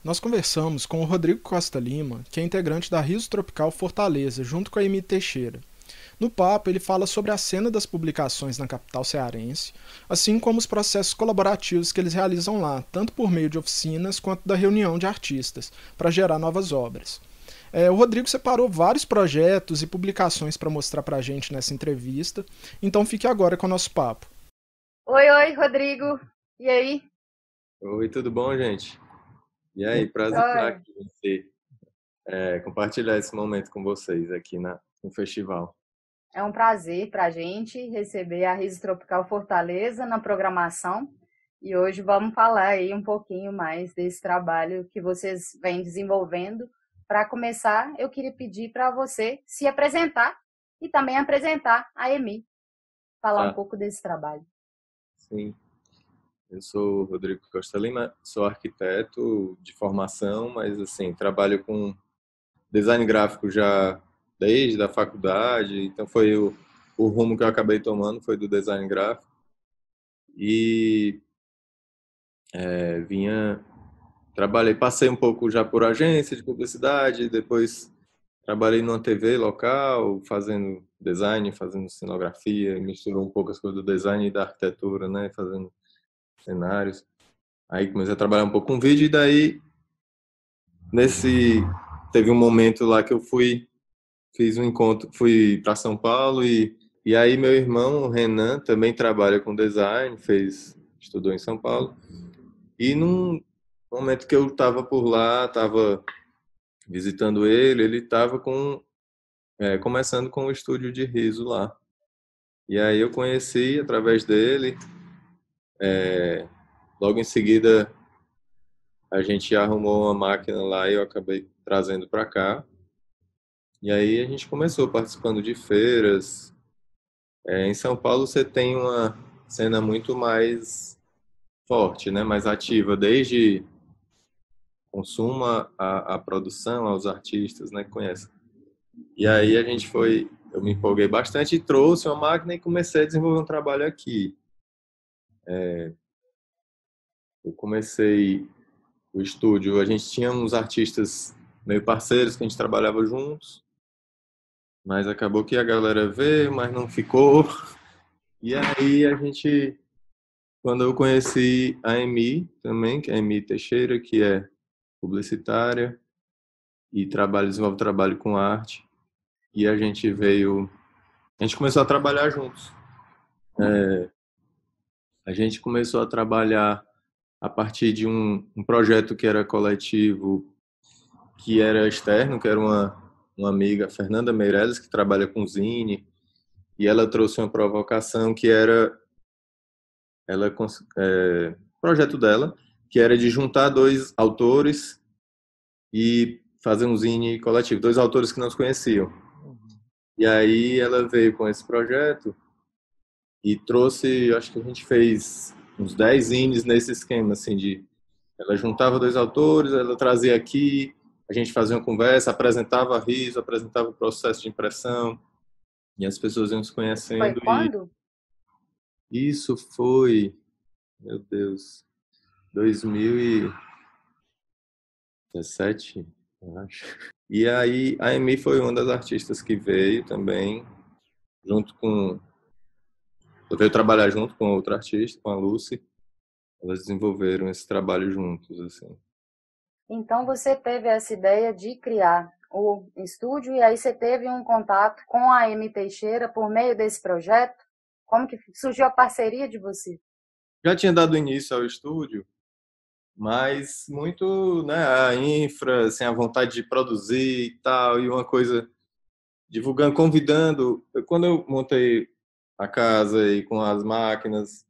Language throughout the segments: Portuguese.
Nós conversamos com o Rodrigo Costa Lima, que é integrante da Riso Tropical Fortaleza, junto com a Emi Teixeira. No papo, ele fala sobre a cena das publicações na capital cearense, assim como os processos colaborativos que eles realizam lá, tanto por meio de oficinas quanto da reunião de artistas, para gerar novas obras. O Rodrigo separou vários projetos e publicações para mostrar para a gente nessa entrevista, então fique agora com o nosso papo. Oi, Rodrigo. E aí? Oi, tudo bom, gente? E aí, prazer estar Oi. aqui com você, compartilhar esse momento com vocês aqui no festival. É um prazer para a gente receber a Riso Tropical Fortaleza na programação. E hoje vamos falar aí um pouquinho mais desse trabalho que vocês vêm desenvolvendo. Para começar, eu queria pedir para você se apresentar e também apresentar a Emi, falar um pouco desse trabalho. Sim, eu sou o Rodrigo Costa Lima, sou arquiteto de formação, mas assim, trabalho com design gráfico já desde a faculdade, então foi o rumo que eu acabei tomando, foi do design gráfico. E passei um pouco já por agência de publicidade, depois trabalhei numa TV local, fazendo design, fazendo cenografia, misturou um pouco as coisas do design e da arquitetura, né, fazendo cenários. Aí comecei a trabalhar um pouco com vídeo e daí teve um momento lá que eu fiz um encontro, fui para São Paulo e aí meu irmão, o Renan, também trabalha com design, estudou em São Paulo. E num momento que eu estava por lá, estava visitando ele estava começando com o estúdio de riso lá. E aí eu conheci através dele. Logo em seguida a gente arrumou uma máquina lá e eu acabei trazendo para cá. E aí a gente começou participando de feiras. Em São Paulo você tem uma cena muito mais forte, né? Mais ativa, desde consumo a produção, aos artistas, né? Que conhecem. E aí eu me empolguei bastante e trouxe uma máquina e comecei a desenvolver um trabalho aqui. Eu comecei o estúdio, a gente tinha uns artistas meio parceiros que a gente trabalhava juntos, mas acabou que a galera veio, mas não ficou. E aí quando eu conheci a Emi também, que é a Emi Teixeira, que é publicitária e desenvolve trabalho com arte, e a gente começou a trabalhar juntos. A gente começou a trabalhar a partir de um projeto que era coletivo, que era externo, que era uma amiga, Fernanda Meirelles, que trabalha com zine, e ela trouxe uma provocação que era projeto dela, que era de juntar dois autores e fazer um zine coletivo, dois autores que não se conheciam. E aí ela veio com esse projeto e trouxe, acho que a gente fez uns 10 zines nesse esquema, assim, ela juntava dois autores, ela trazia aqui, a gente fazia uma conversa, apresentava a riso, apresentava o processo de impressão, e as pessoas iam se Isso foi conhecendo. E quando? isso foi, meu Deus, 2017, eu acho. E aí a Amy foi uma das artistas que veio também, junto com. Eu veio trabalhar junto com outra artista, com a Lucy. Elas desenvolveram esse trabalho juntos, assim. Então você teve essa ideia de criar o estúdio e aí você teve um contato com a Emi Teixeira por meio desse projeto? Como que surgiu a parceria de você? Já tinha dado início ao estúdio, mas muito, né, a infra, assim, a vontade de produzir e tal, e uma coisa divulgando, convidando. Quando eu montei a casa e com as máquinas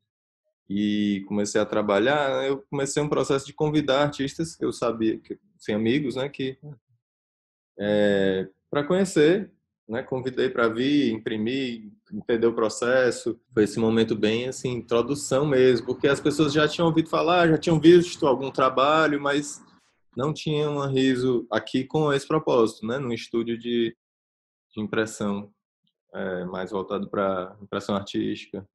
e comecei a trabalhar, eu comecei um processo de convidar artistas que eu sabia, que sem amigos, né, que para conhecer, né, convidei para vir, imprimir, entender o processo. Foi esse momento bem assim, introdução mesmo, porque as pessoas já tinham ouvido falar, já tinham visto algum trabalho, mas não tinham um riso aqui com esse propósito, né, num estúdio de impressão mais voltado para impressão artística.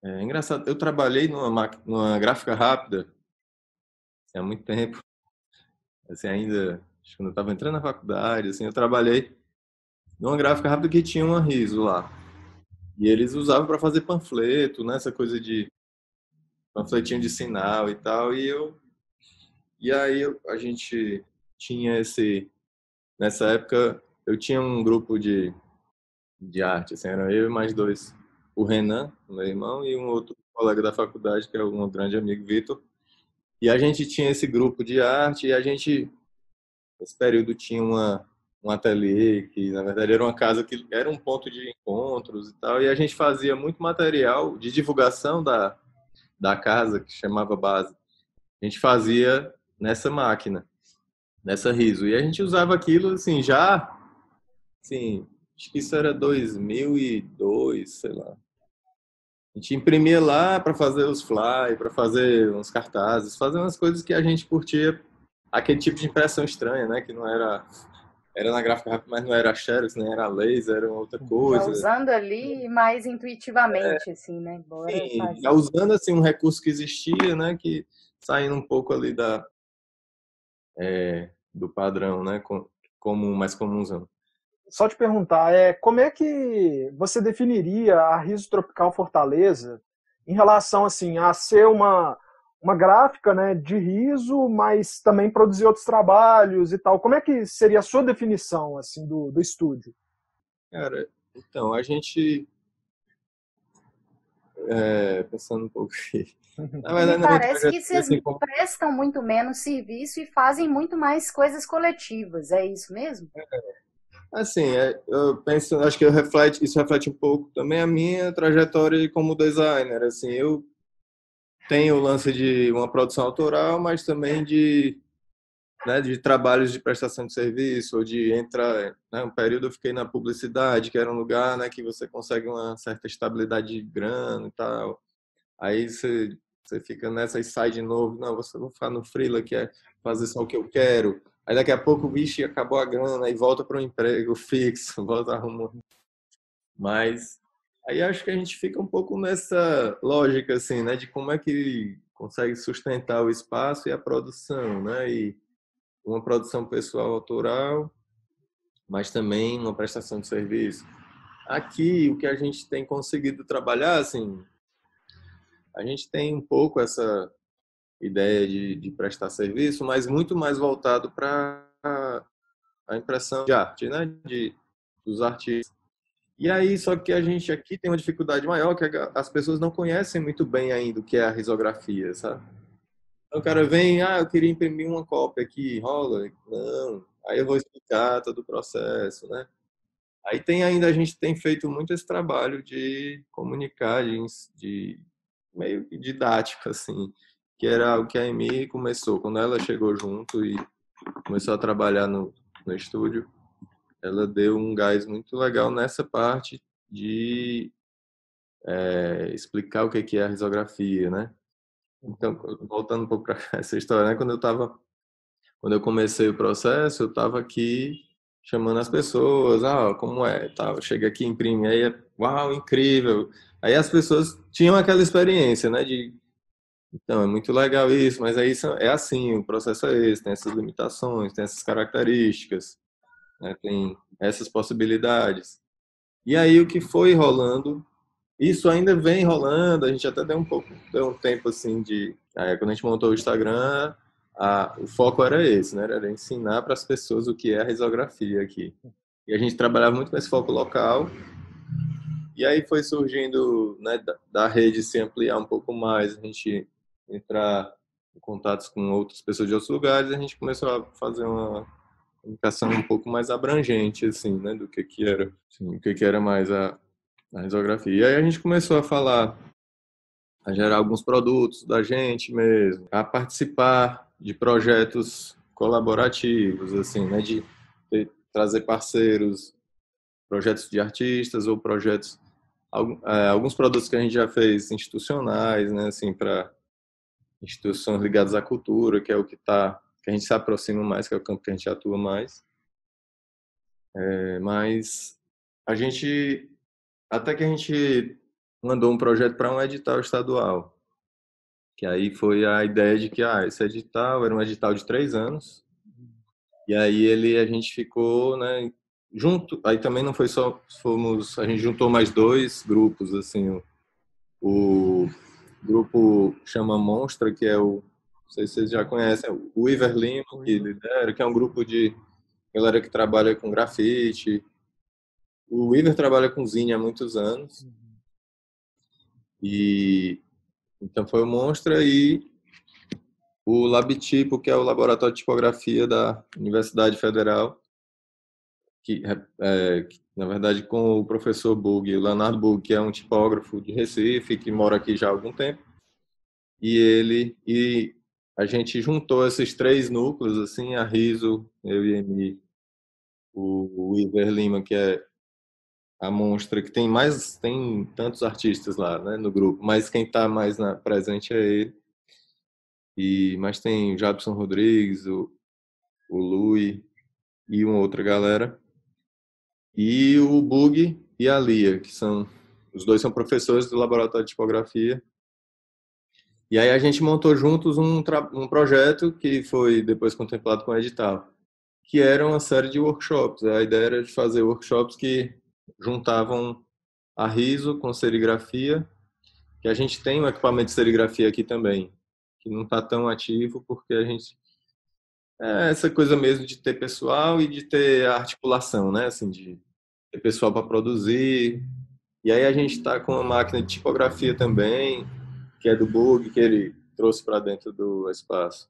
É engraçado, eu trabalhei numa gráfica rápida há muito tempo. assim, ainda, acho que quando eu estava entrando na faculdade, assim, eu trabalhei numa gráfica rápida que tinha uma Riso lá. E eles usavam para fazer panfleto, né? Essa coisa de panfletinho de sinal e tal. A gente tinha nessa época eu tinha um grupo de arte, assim, era eu e mais dois, o Renan, meu irmão, e um outro colega da faculdade, que é um grande amigo, Vitor. E a gente tinha esse grupo de arte e a gente, nesse período, tinha um ateliê que, na verdade, era uma casa que era um ponto de encontros e tal, e a gente fazia muito material de divulgação da casa, que chamava Base. A gente fazia nessa máquina, nessa Riso. E a gente usava aquilo, assim, já, assim, acho que isso era 2002, sei lá. A gente imprimia lá para fazer os flyers, para fazer uns cartazes, fazer umas coisas que a gente curtia, aquele tipo de impressão estranha, né? Que não era, era na gráfica rápida, mas não era Xerox, nem era laser, era outra Já coisa. usando ali mais intuitivamente, assim, né? Bora Sim, já fazer. usando assim um recurso que existia, né? Que saindo um pouco ali do padrão, né? Como mais comunzão. Só te perguntar, como é que você definiria a Riso Tropical Fortaleza em relação assim a ser uma gráfica, né, de riso, mas também produzir outros trabalhos e tal? Como é que seria a sua definição assim do estúdio? Cara, então, a gente, pensando um pouco aqui, na Me verdade, na minha parece que trajetória, vocês assim, prestam muito menos serviço e fazem muito mais coisas coletivas, é isso mesmo? assim, eu penso, acho que isso reflete um pouco também a minha trajetória como designer, assim, eu tenho o lance de uma produção autoral, mas também né, de trabalhos de prestação de serviço, ou de entrar, né, um período eu fiquei na publicidade, que era um lugar, né, que você consegue uma certa estabilidade de grana e tal. Aí você fica nessa e sai de novo, não, você vou ficar no freela, que é fazer só o que eu quero. Aí daqui a pouco, vixe, acabou a grana, aí volta para o emprego fixo, volta arrumando. Mas aí acho que a gente fica um pouco nessa lógica, assim, né, de como é que consegue sustentar o espaço e a produção, né, e uma produção pessoal autoral, mas também uma prestação de serviço. Aqui, o que a gente tem conseguido trabalhar, assim, a gente tem um pouco essa ideia de prestar serviço, mas muito mais voltado para a impressão de arte, né, dos artistas. E aí, só que a gente aqui tem uma dificuldade maior, que as pessoas não conhecem muito bem ainda o que é a risografia, sabe? Então, o cara vem, eu queria imprimir uma cópia aqui, rola? Não. Aí eu vou explicar todo o processo, né? Aí a gente tem feito muito esse trabalho de comunicar, de meio que didático, assim, que era o que a Amy começou, quando ela chegou junto e começou a trabalhar no estúdio, ela deu um gás muito legal nessa parte de explicar o que é a risografia, né? Então, voltando um pouco para essa história, né? Quando eu comecei o processo, eu estava aqui chamando as pessoas, como é, tá, eu cheguei aqui, imprimi, aí, uau, incrível. Aí as pessoas tinham aquela experiência, né, então, é muito legal isso, mas aí é assim, o processo é esse, tem essas limitações, tem essas características, né, tem essas possibilidades. E aí o que foi rolando, isso ainda vem rolando, a gente até deu um tempo assim quando a gente montou o Instagram, o foco era esse, né? Era ensinar para as pessoas o que é a risografia aqui. E a gente trabalhava muito com esse foco local. E aí foi surgindo, né, da rede se ampliar um pouco mais, a gente entrar em contatos com outras pessoas de outros lugares, a gente começou a fazer uma comunicação um pouco mais abrangente, assim, né, do que era, assim, o que era mais a risografia. E aí a gente começou a falar, a gerar alguns produtos da gente mesmo, a participar de projetos colaborativos, assim, né, trazer parceiros, projetos de artistas ou projetos, alguns produtos que a gente já fez institucionais, né, assim, para instituições ligadas à cultura, que é que a gente se aproxima mais, que é o campo que a gente atua mais. Mas a gente, até que a gente mandou um projeto para um edital estadual, que aí foi a ideia de que esse edital era um edital de 3 anos, E aí a gente ficou, né, junto. Aí também não foi só, a gente juntou mais dois grupos, assim, o grupo chama Monstra, que é não sei se vocês já conhecem, o Iver Lima, que lidera, que é um grupo de galera que trabalha com grafite. O Iver trabalha com zine há muitos anos. E então foi o Monstra e o Labtipo, que é o laboratório de tipografia da Universidade Federal, que na verdade com o professor Bug, o Leonardo Bug, que é um tipógrafo de Recife, que mora aqui já há algum tempo. E a gente juntou esses três núcleos, assim, a Riso, eu e a Emi, o Iver Lima, que é a Monstra, que tem tantos artistas lá, né, no grupo, mas quem está mais presente é ele. Mas tem o Jadson Rodrigues, o Lui e uma outra galera. E o Bug e a Lia, os dois são professores do laboratório de tipografia. E aí a gente montou juntos um projeto que foi depois contemplado com o edital, que era uma série de workshops. A ideia era de fazer workshops que juntavam a riso com serigrafia, que a gente tem um equipamento de serigrafia aqui também, que não está tão ativo porque a gente essa coisa mesmo de ter pessoal e de ter articulação, né? Assim, de ter pessoal para produzir. E aí a gente está com uma máquina de tipografia também, que é do Bug, que ele trouxe para dentro do espaço.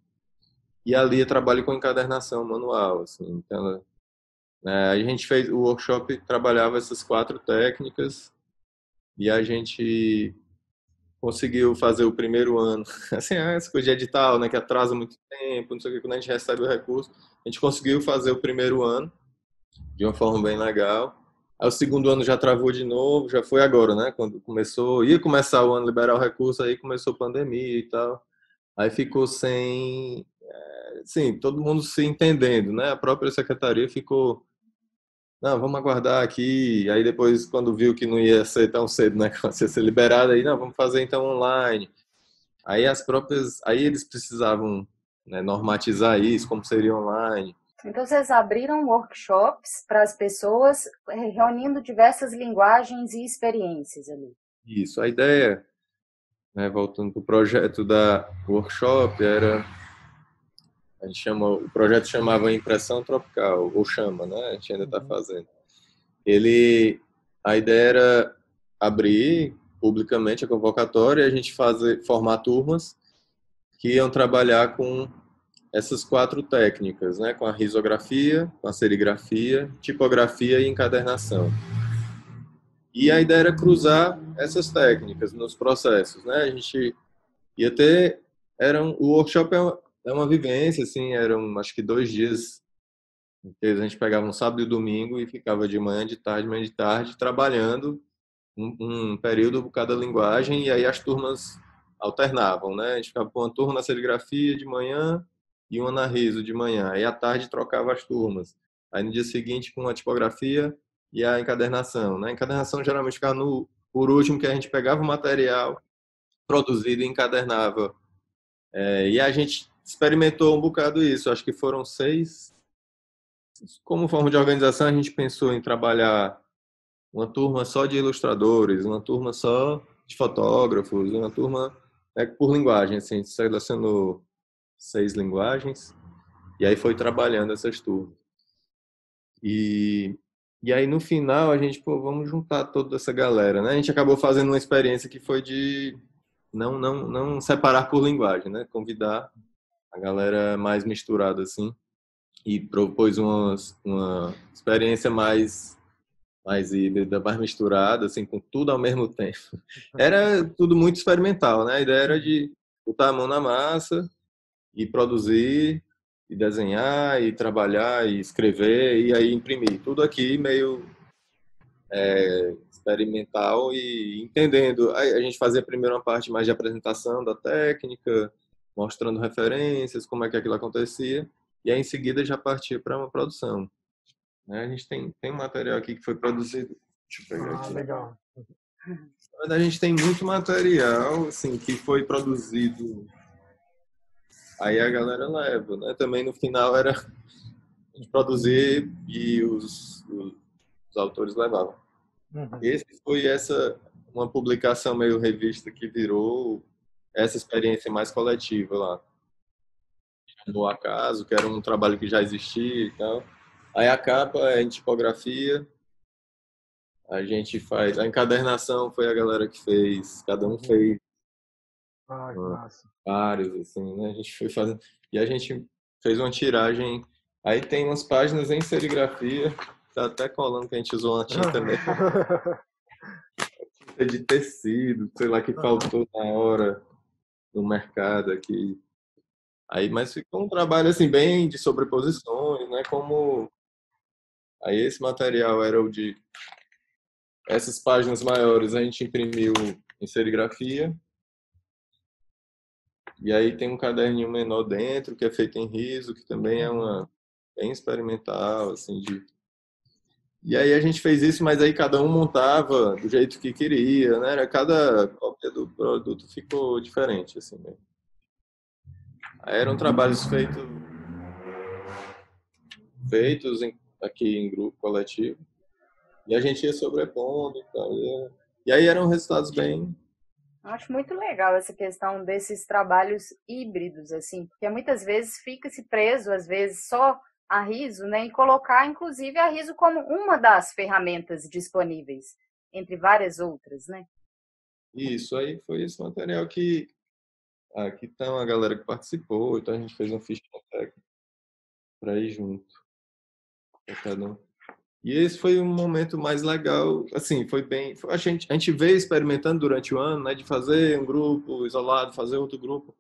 E a Lia trabalha com encadernação manual, assim. Então, a gente fez o workshop, trabalhava essas 4 técnicas e a gente conseguiu fazer o primeiro ano. Assim, essa coisa de edital, né, que atrasa muito tempo, não sei o que, quando a gente recebe o recurso, a gente conseguiu fazer o primeiro ano de uma forma bem legal. Aí o segundo ano já travou de novo, já foi agora, né? Quando ia começar o ano liberar o recurso, aí começou a pandemia e tal. Aí ficou sem, sim, todo mundo se entendendo, né? A própria secretaria ficou, não, vamos aguardar aqui. Aí depois, quando viu que não ia ser tão cedo, né? Que ia ser liberado, aí, não, vamos fazer então online. Aí eles precisavam, né, normatizar isso, como seria online. Então, vocês abriram workshops para as pessoas, reunindo diversas linguagens e experiências ali. Isso, a ideia, né, voltando para o projeto da workshop, o projeto chamava Impressão Tropical, ou chama, né? A gente ainda está fazendo. A ideia era abrir publicamente a convocatória e a gente formar turmas que iam trabalhar com essas 4 técnicas, né? Com a risografia, com a serigrafia, tipografia e encadernação. E a ideia era cruzar essas técnicas nos processos, né? A gente ia ter... O workshop é uma vivência, assim, eram acho que 2 dias. A gente pegava um sábado e um domingo e ficava de manhã, de tarde, trabalhando um período por cada linguagem, e aí as turmas alternavam, né? A gente ficava com uma turma na serigrafia de manhã e uma na riso de manhã. Aí à tarde trocava as turmas. Aí no dia seguinte com a tipografia e a encadernação, né? A encadernação geralmente ficava por último, que a gente pegava o material produzido e encadernava. E a gente experimentou um bocado isso. Acho que foram 6. Como forma de organização, a gente pensou em trabalhar uma turma só de ilustradores, uma turma só de fotógrafos, uma turma por linguagem, assim, a gente selecionou 6 linguagens e aí foi trabalhando essas turmas. E aí no final a gente, vamos juntar toda essa galera, né? A gente acabou fazendo uma experiência que foi de não separar por linguagem, né? Convidar a galera mais misturada, assim, e propôs uma experiência mais híbrida, mais misturada, assim, com tudo ao mesmo tempo. Era tudo muito experimental, né? A ideia era de botar a mão na massa e produzir, e desenhar, e trabalhar, e escrever, e aí imprimir. Tudo aqui meio experimental e entendendo. Aí a gente fazia primeiro uma parte mais de apresentação da técnica, mostrando referências, como é que aquilo acontecia, e aí em seguida já partia para uma produção. A gente tem um material aqui que foi produzido. Deixa eu pegar aqui. Legal. Na verdade, a gente tem muito material assim, que foi produzido. Aí a galera leva, né? Também no final a gente produzia e os autores levavam. Esse foi uma publicação meio revista que virou essa experiência mais coletiva lá. No Acaso, que era um trabalho que já existia e tal. Aí a capa é em tipografia. A gente faz... A encadernação foi a galera que fez. Cada um fez Ah, que massa. vários, assim, né? A gente foi fazendo... E a gente fez uma tiragem. Aí tem umas páginas em serigrafia. Tá até colando que a gente usou uma tinta mesmo. Tinta de tecido, sei lá, que faltou na hora no mercado aqui. Aí, mas ficou um trabalho assim bem de sobreposições, né? Como aí esse material era o de essas páginas maiores a gente imprimiu em serigrafia. E aí tem um caderninho menor dentro que é feito em riso, que também é uma bem experimental assim de. E aí a gente fez isso, mas aí cada um montava do jeito que queria, né? Cada cópia do produto ficou diferente assim, né? Aí eram trabalhos feitos aqui em grupo coletivo. E a gente ia sobrepondo e tal. E aí eram resultados bem... Acho muito legal essa questão desses trabalhos híbridos, assim, porque muitas vezes fica-se preso, às vezes, só a riso, né? E colocar, inclusive, a riso como uma das ferramentas disponíveis, entre várias outras, né? Isso, aí foi esse material que... Aqui tá uma galera que participou, então a gente fez um ficha técnica para ir junto. Cada um. E esse foi um momento mais legal, assim, foi bem... A gente veio experimentando durante o ano, né, de fazer um grupo isolado, fazer outro grupo.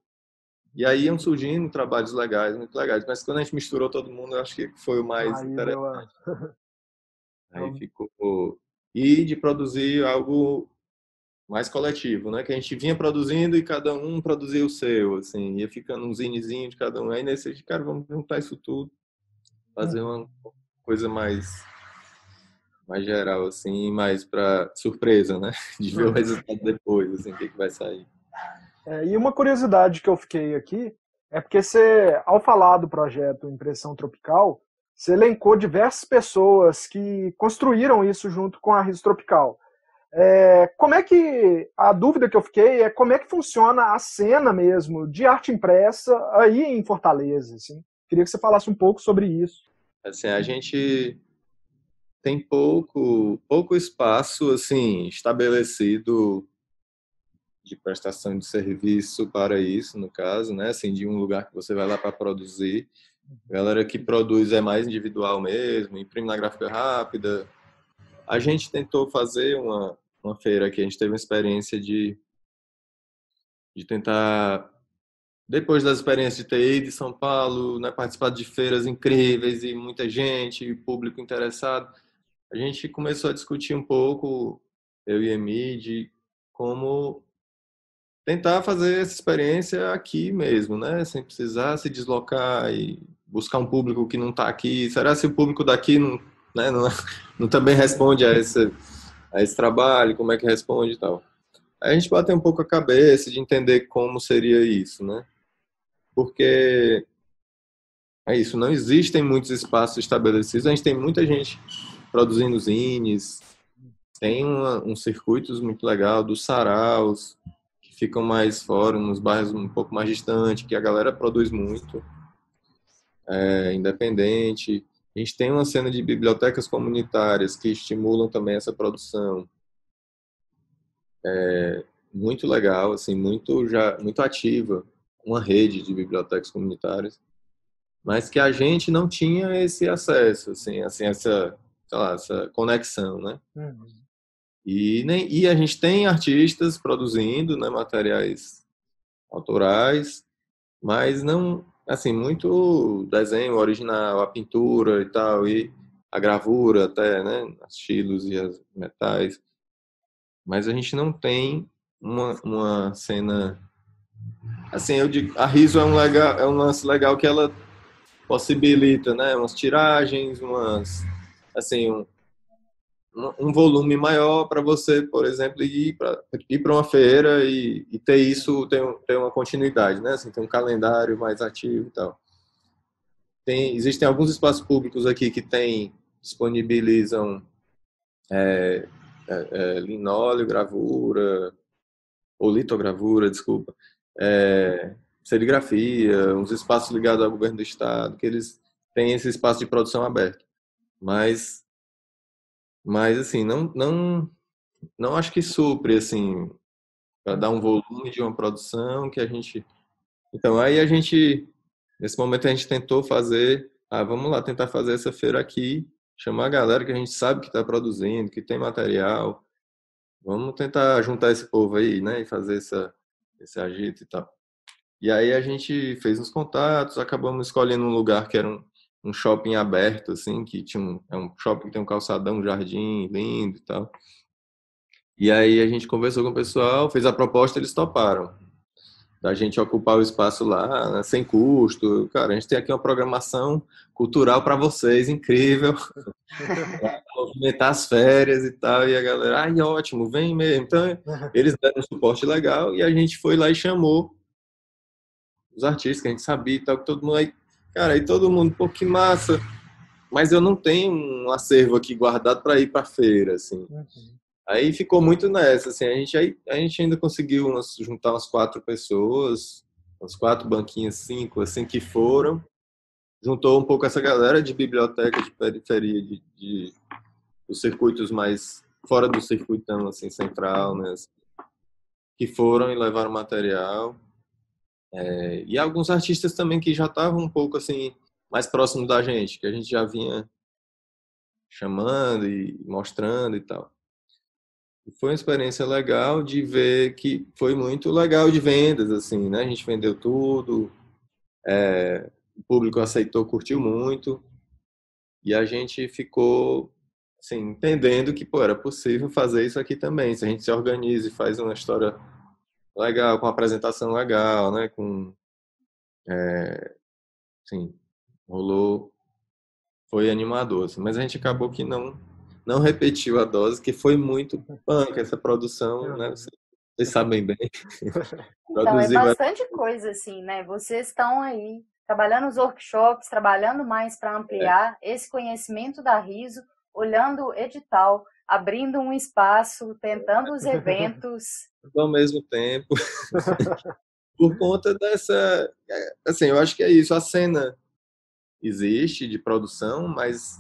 E aí iam surgindo trabalhos legais, muito legais. Mas quando a gente misturou todo mundo, eu acho que foi o mais interessante. Aí ficou... E de produzir algo mais coletivo, né? Que a gente vinha produzindo e cada um produzia o seu, assim. Ia ficando um zinezinho de cada um. Aí nesse, cara, vamos juntar isso tudo. Fazer uma coisa mais geral, assim, mais para surpresa, né? De ver o resultado depois, assim, o que vai sair. E uma curiosidade que eu fiquei aqui é porque você, ao falar do projeto Impressão Tropical, você elencou diversas pessoas que construíram isso junto com a Riso Tropical. Como é que, a dúvida que eu fiquei é como é que funciona a cena mesmo de arte impressa aí em Fortaleza, assim. Queria que você falasse um pouco sobre isso. Assim, a gente tem pouco espaço, assim, estabelecido de prestação de serviço para isso, no caso, né? Assim, de um lugar que você vai lá para produzir. A galera que produz é mais individual mesmo, imprime na gráfica rápida. A gente tentou fazer uma feira que a gente teve uma experiência de tentar, depois das experiências de ter ido de São Paulo, né, participado de feiras incríveis e muita gente, público interessado, a gente começou a discutir um pouco, eu e a Emi, de como tentar fazer essa experiência aqui mesmo, né? Sem precisar se deslocar e buscar um público que não está aqui. Será se o público daqui não também responde a esse trabalho? Como é que responde e tal? Aí a gente bateu um pouco a cabeça de entender como seria isso, né? Porque é isso, não existem muitos espaços estabelecidos. A gente tem muita gente produzindo zines, tem uns circuitos muito legal dos saraus, ficam mais fora, nos bairros um pouco mais distantes, que a galera produz muito, independente. A gente tem uma cena de bibliotecas comunitárias que estimulam também essa produção. Muito legal, assim, muito ativa, uma rede de bibliotecas comunitárias, mas que a gente não tinha esse acesso, assim essa, sei lá, essa conexão, né? E a gente tem artistas produzindo, né, materiais autorais, mas não, assim, muito desenho original, a pintura e tal, e a gravura até, né, os estilos e as metais. Mas a gente não tem uma cena... Assim, eu digo, a Riso é um lance legal que ela possibilita, né, umas tiragens, assim, um volume maior para você, por exemplo, ir para uma feira e ter isso, ter uma continuidade, né? Assim, ter um calendário mais ativo e tal. existem alguns espaços públicos aqui que disponibilizam linóleo, gravura, ou litogravura, desculpa, serigrafia, uns espaços ligados ao governo do estado, que eles têm esse espaço de produção aberto. Mas assim, não acho que supre, assim, para dar um volume de uma produção que a gente... Então, aí nesse momento a gente tentou fazer, vamos lá, tentar fazer essa feira aqui, chamar a galera que a gente sabe que está produzindo, que tem material, vamos tentar juntar esse povo aí, né, e fazer esse agito e tal. E aí a gente fez uns contatos, acabamos escolhendo um lugar que era um shopping aberto, assim, que é um shopping que tem um calçadão, um jardim lindo e tal. E aí a gente conversou com o pessoal, fez a proposta, eles toparam da gente ocupar o espaço lá, né, sem custo. Cara, a gente tem aqui uma programação cultural para vocês, incrível, para movimentar as férias e tal. E a galera, ai, ótimo, vem mesmo. Então, eles deram um suporte legal e a gente foi lá e chamou os artistas que a gente sabia e tal, que todo mundo aí, cara, aí todo mundo, pô, que massa. Mas eu não tenho um acervo aqui guardado para ir para feira, assim. Aí ficou muito nessa, assim, a gente ainda conseguiu juntar umas 4 pessoas, umas 4 banquinhas, 5, assim, que foram. Juntou um pouco essa galera de biblioteca, de periferia, dos circuitos mais fora do circuitão, assim, central, né? Assim, que foram e levaram material. E alguns artistas também que já estavam um pouco, assim, mais próximos da gente, que a gente já vinha chamando e mostrando e tal. Foi uma experiência legal de ver que foi muito legal de vendas, assim, né? A gente vendeu tudo, o público aceitou, curtiu muito, e a gente ficou, assim, entendendo que, pô, era possível fazer isso aqui também, se a gente se organiza e faz uma história legal, com uma apresentação legal, né? Assim, foi animador, assim, mas a gente acabou que não repetiu a dose, que foi muito punk essa produção, né? Vocês sabem bem. Então, é Produzir vai... bastante coisa, assim, né? Vocês estão aí trabalhando nos workshops, trabalhando mais para ampliar esse conhecimento da Riso, olhando o edital, abrindo um espaço, tentando os eventos. ao mesmo tempo, por conta dessa... Assim, eu acho que é isso, a cena existe de produção, mas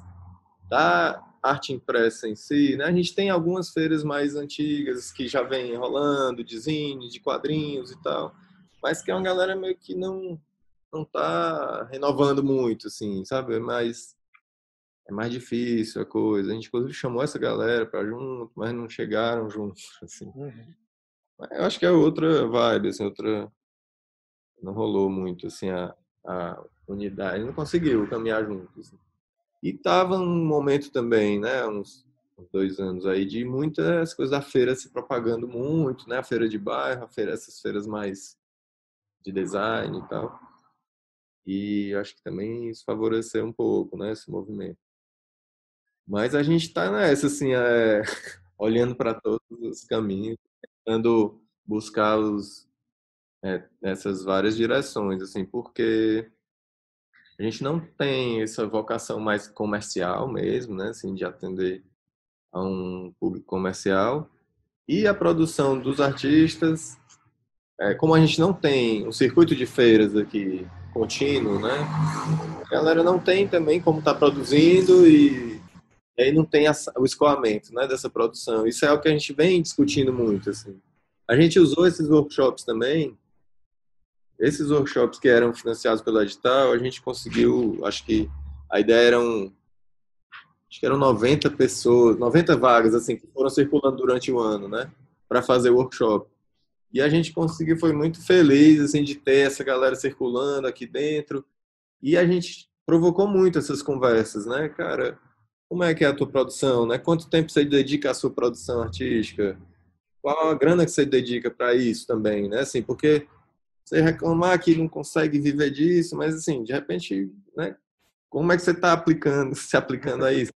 da arte impressa em si, né? A gente tem algumas feiras mais antigas que já vem rolando, de zine, de quadrinhos e tal, mas que é uma galera meio que não tá renovando muito, assim, sabe? É mais difícil a coisa. A gente, inclusive, chamou essa galera para junto, mas não chegaram juntos, assim. Eu acho que é outra vibe, assim, não rolou muito, assim, a unidade. Não conseguiu caminhar juntos. Assim. E tava um momento também, né, uns 2 anos aí, de muitas coisas da feira se propagando muito, né? A feira de bairro, essas feiras mais de design e tal. E acho que também isso favoreceu um pouco, né, esse movimento. Mas a gente está nessa, assim, olhando para todos os caminhos, tentando buscar essas várias direções, assim, porque a gente não tem essa vocação mais comercial mesmo, né, assim, de atender a um público comercial. E a produção dos artistas, como a gente não tem um circuito de feiras aqui contínuo, né, a galera não tem também como estar produzindo e aí não tem o escoamento, né, dessa produção. Isso é o que a gente vem discutindo muito, assim. A gente usou esses workshops também. Esses workshops que eram financiados pelo edital, a gente conseguiu, acho que a ideia acho que eram 90 pessoas, 90 vagas, assim, que foram circulando durante o ano, né, para fazer o workshop. E a gente conseguiu, foi muito feliz, assim, de ter essa galera circulando aqui dentro. E a gente provocou muito essas conversas, né, cara? Como é que é a tua produção, né? Quanto tempo você dedica à sua produção artística? Qual a grana que você dedica para isso também, né? Assim, porque você reclamar que não consegue viver disso, mas assim, de repente, né? Como é que você está aplicando, se aplicando a isso?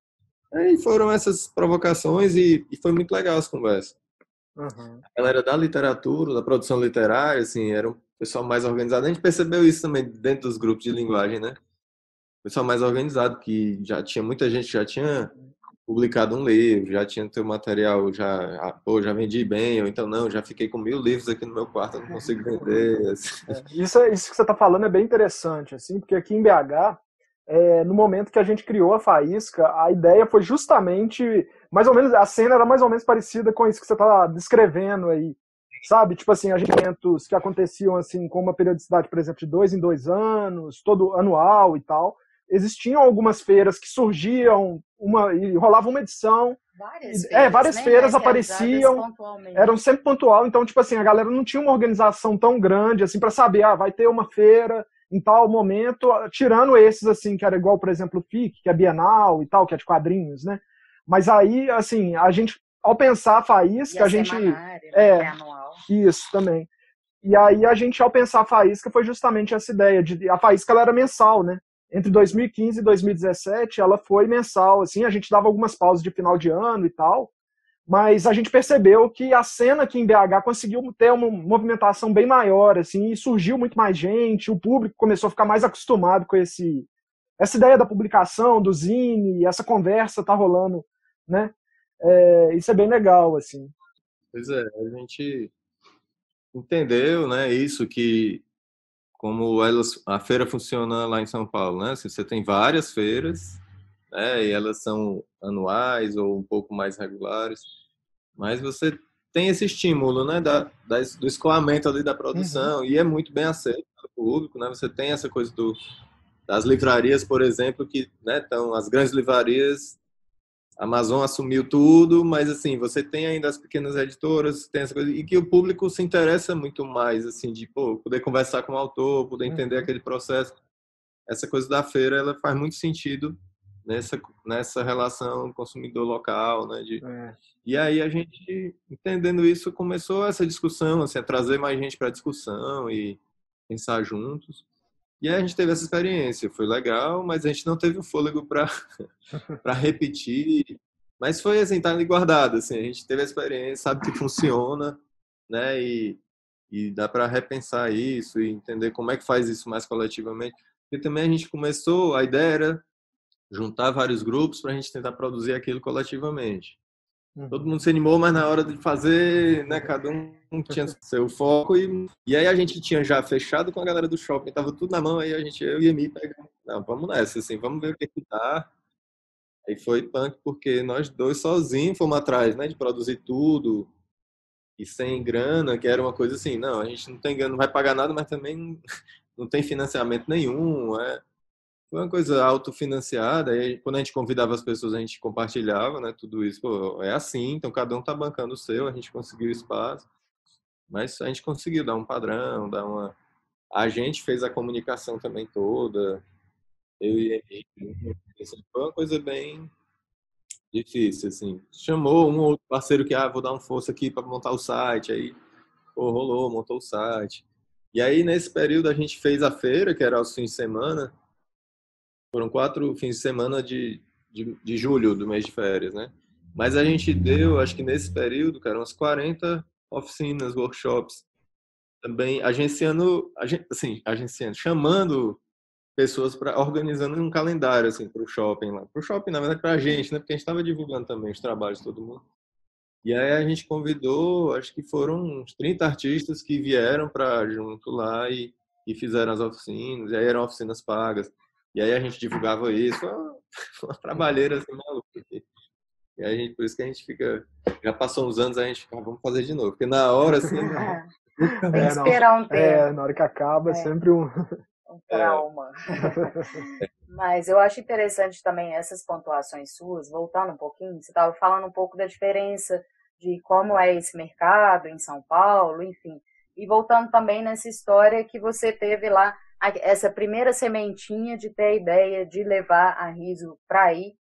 Aí foram essas provocações e foi muito legal as conversas. Uhum. A galera da literatura, da produção literária, assim, era um pessoal mais organizado. A gente percebeu isso também dentro dos grupos de linguagem, né? pessoal mais organizado, que já tinha muita gente, já tinha publicado um livro, já tinha teu material, já vendi bem, ou então não, já fiquei com 1000 livros aqui no meu quarto, eu não consigo vender. Assim. Isso que você está falando é bem interessante, assim, porque aqui em BH, no momento que a gente criou a Faísca, a ideia foi justamente, mais ou menos, a cena era mais ou menos parecida com isso que você está descrevendo aí, sabe? Tipo assim, agendas que aconteciam assim com uma periodicidade, por exemplo, de 2 em 2 anos, todo anual e tal. Existiam algumas feiras que surgiam e rolava uma edição. Várias né? feiras apareciam, eram sempre pontual, então, tipo assim, a galera não tinha uma organização tão grande, assim, para saber, vai ter uma feira em tal momento, tirando esses, assim, que era igual, por exemplo, o FIC, que é bienal e tal, que é de quadrinhos, né? Mas aí, assim, a gente, ao pensar a Faísca, a gente... Né, que é anual. Isso, também. E aí a gente, ao pensar a Faísca, foi justamente essa ideia, a Faísca ela era mensal, né? Entre 2015 e 2017, ela foi mensal, assim, a gente dava algumas pausas de final de ano e tal, mas a gente percebeu que a cena aqui em BH conseguiu ter uma movimentação bem maior, assim, e surgiu muito mais gente, o público começou a ficar mais acostumado com essa ideia da publicação, do zine, essa conversa tá rolando, né? Isso é bem legal, assim. Pois é, a gente entendeu, né, isso que como a feira funciona lá em São Paulo, né? Você tem várias feiras, né? E elas são anuais ou um pouco mais regulares, mas você tem esse estímulo, né? Do escoamento ali da produção e é muito bem aceito pelo público, né? Você tem essa coisa das livrarias, por exemplo, que, né? Então as grandes livrarias, a Amazon assumiu tudo, mas assim, você tem ainda as pequenas editoras, tem essa coisa, e que o público se interessa muito mais, assim, de poder conversar com o autor, poder entender aquele processo. Essa coisa da feira, ela faz muito sentido nessa relação consumidor local, né? E aí a gente, entendendo isso, começou essa discussão, assim, a trazer mais gente para a discussão e pensar juntos. E aí a gente teve essa experiência, foi legal, mas a gente não teve o fôlego para repetir. Mas foi assim, tá ali guardado, assim, a gente teve a experiência, sabe que funciona, né? E dá para repensar isso e entender como é que faz isso mais coletivamente. E também a gente começou, a ideia era juntar vários grupos para a gente tentar produzir aquilo coletivamente. Todo mundo se animou, mas na hora de fazer, né, cada um tinha seu foco e aí a gente tinha já fechado com a galera do shopping, tava tudo na mão, aí eu e a Emi pegamos, não, vamos nessa, assim, vamos ver o que dá. Aí foi punk porque nós dois sozinhos fomos atrás, né, de produzir tudo e sem grana, que era uma coisa assim, não, a gente não tem grana, não vai pagar nada, mas também não tem financiamento nenhum, foi uma coisa autofinanciada, e aí, quando a gente convidava as pessoas, a gente compartilhava, né, tudo isso, pô, é assim, então cada um tá bancando o seu, a gente conseguiu espaço, mas a gente conseguiu dar um padrão, a gente fez a comunicação também toda, eu e a Henrique, assim, foi uma coisa bem difícil, assim, chamou um outro parceiro que, vou dar um força aqui para montar o site, aí, pô, rolou, montou o site, e aí nesse período a gente fez a feira, que era aos fins de semana. Foram 4 fins de semana de julho, do mês de férias, né? Mas a gente deu, acho que nesse período, cara, umas 40 oficinas, workshops, também agenciando, chamando pessoas para organizando um calendário assim para o shopping lá. Para o shopping, na verdade, para a gente, né? Porque a gente estava divulgando também os trabalhos de todo mundo. E aí a gente convidou, acho que foram uns 30 artistas que vieram para junto lá e fizeram as oficinas, e aí eram oficinas pagas. E aí a gente divulgava isso, uma trabalheira assim maluca. E aí, por isso que a gente fica, já passou uns anos, a gente fica, vamos fazer de novo. Porque na hora, assim, tem que esperar um tempo. Na hora que acaba, é sempre um trauma. Mas eu acho interessante também essas pontuações suas, voltando um pouquinho, você estava falando um pouco da diferença de como é esse mercado em São Paulo, enfim. E voltando também nessa história que você teve lá, essa primeira sementinha de ter a ideia de levar a Riso para aí,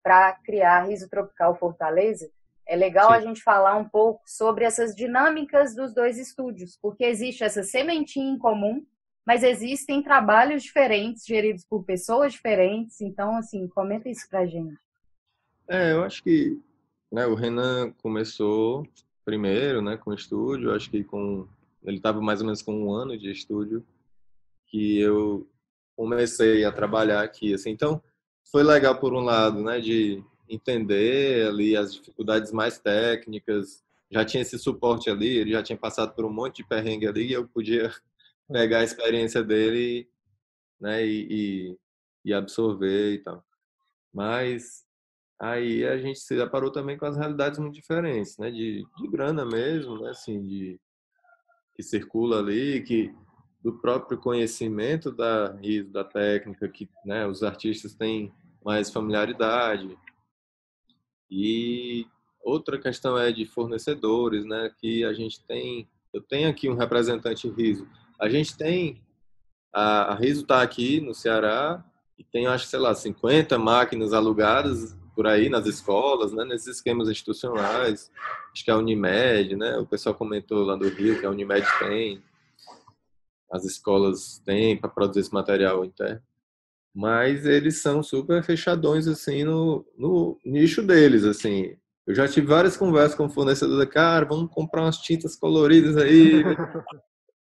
para criar a Riso Tropical Fortaleza. É legal a gente falar um pouco sobre essas dinâmicas dos dois estúdios, porque existe essa sementinha em comum, mas existem trabalhos diferentes, geridos por pessoas diferentes. Então, assim, comenta isso pra gente. Eu acho que, né, o Renan começou primeiro, né, com o estúdio. Acho que ele estava mais ou menos com 1 ano de estúdio, que eu comecei a trabalhar aqui, assim. Então, foi legal por um lado, né, de entender ali as dificuldades mais técnicas. Já tinha esse suporte ali, ele já tinha passado por um monte de perrengue ali, e eu podia pegar a experiência dele, né, e absorver e tal. Mas aí a gente se deparou também com as realidades muito diferentes, né, de grana mesmo, né, assim, que circula ali, que do próprio conhecimento da técnica, que, né, os artistas têm mais familiaridade. E outra questão é de fornecedores, né, que a gente tem, eu tenho aqui um representante Riso. A gente tem, a Riso está aqui no Ceará e tem, acho que, sei lá, 50 máquinas alugadas por aí nas escolas, né, nesses esquemas institucionais. Acho que a Unimed, né, o pessoal comentou lá do Rio que a Unimed tem, as escolas têm para produzir esse material interno. Mas eles são super fechadões, assim, no nicho deles, assim. Eu já tive várias conversas com o fornecedor, cara, vamos comprar umas tintas coloridas aí,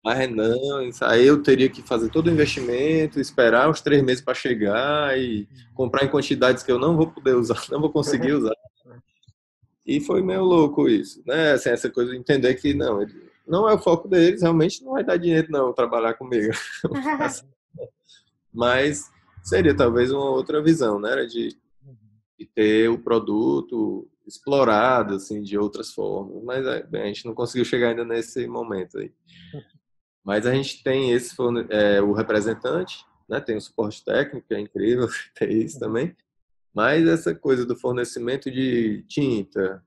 mas não, isso aí eu teria que fazer todo o investimento, esperar uns 3 meses para chegar e comprar em quantidades que eu não vou poder usar, não vou conseguir usar. E foi meio louco isso, né? Assim, essa coisa de entender que não é o foco deles, realmente não vai dar dinheiro não trabalhar comigo. Mas seria talvez uma outra visão, né? Era de ter o produto explorado assim de outras formas, mas bem, a gente não conseguiu chegar ainda nesse momento aí. Mas a gente tem o representante, né? Tem o suporte técnico, que é incrível ter isso também. Mas essa coisa do fornecimento de tinta,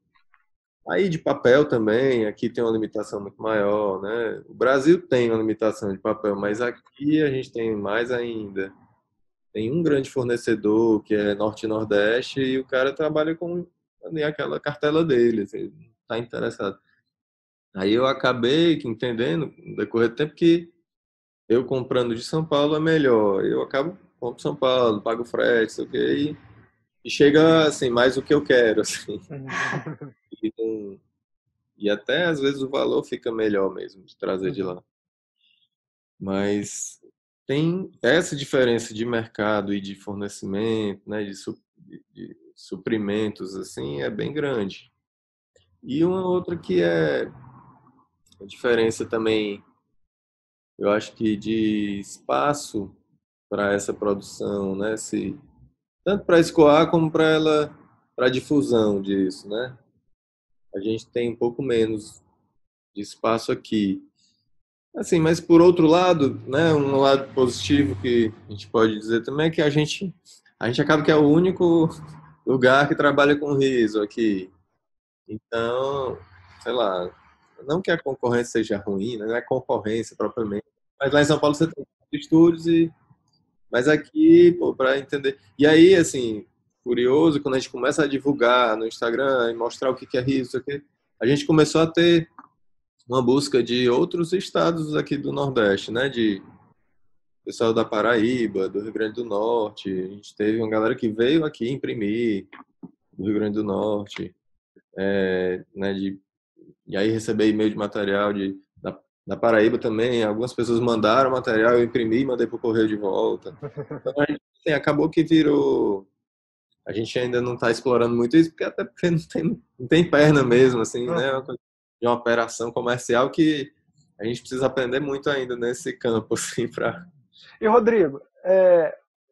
aí de papel também, aqui tem uma limitação muito maior, né? O Brasil tem uma limitação de papel, mas aqui a gente tem mais ainda. Tem um grande fornecedor que é Norte e Nordeste e o cara trabalha com ali, aquela cartela dele, assim, tá interessado. Aí eu acabei entendendo no decorrer do tempo que eu comprando de São Paulo é melhor. Eu acabo compro São Paulo, pago frete, sei o quê, e chega assim mais o que eu quero, assim. E, e até às vezes o valor fica melhor mesmo de trazer de lá. Mas tem essa diferença de mercado e de fornecimento, né, de suprimentos, assim, é bem grande. E uma outra que é a diferença também, eu acho que de espaço para essa produção, né, tanto para escoar como para difusão disso, né? A gente tem um pouco menos de espaço aqui. Assim, mas por outro lado, né, um lado positivo que a gente pode dizer também é que a gente acaba que é o único lugar que trabalha com riso aqui. Então, sei lá, não que a concorrência seja ruim, né, não é concorrência propriamente, mas lá em São Paulo você tem estúdios mas aqui, pô, para entender. E aí, assim, curioso, quando a gente começa a divulgar no Instagram e mostrar o que é riso, isso aqui, a gente começou a ter uma busca de outros estados aqui do Nordeste, né? De pessoal da Paraíba, do Rio Grande do Norte. A gente teve uma galera que veio aqui imprimir do Rio Grande do Norte, né? E aí receber e-mail de material da Paraíba também. Algumas pessoas mandaram material, eu imprimi e mandei para o correio de volta. Então, a gente, assim, acabou que virou. A gente ainda não está explorando muito isso, porque até porque não tem perna mesmo, assim, né? Uma coisa de uma operação comercial que a gente precisa aprender muito ainda nesse campo, assim, para. E Rodrigo,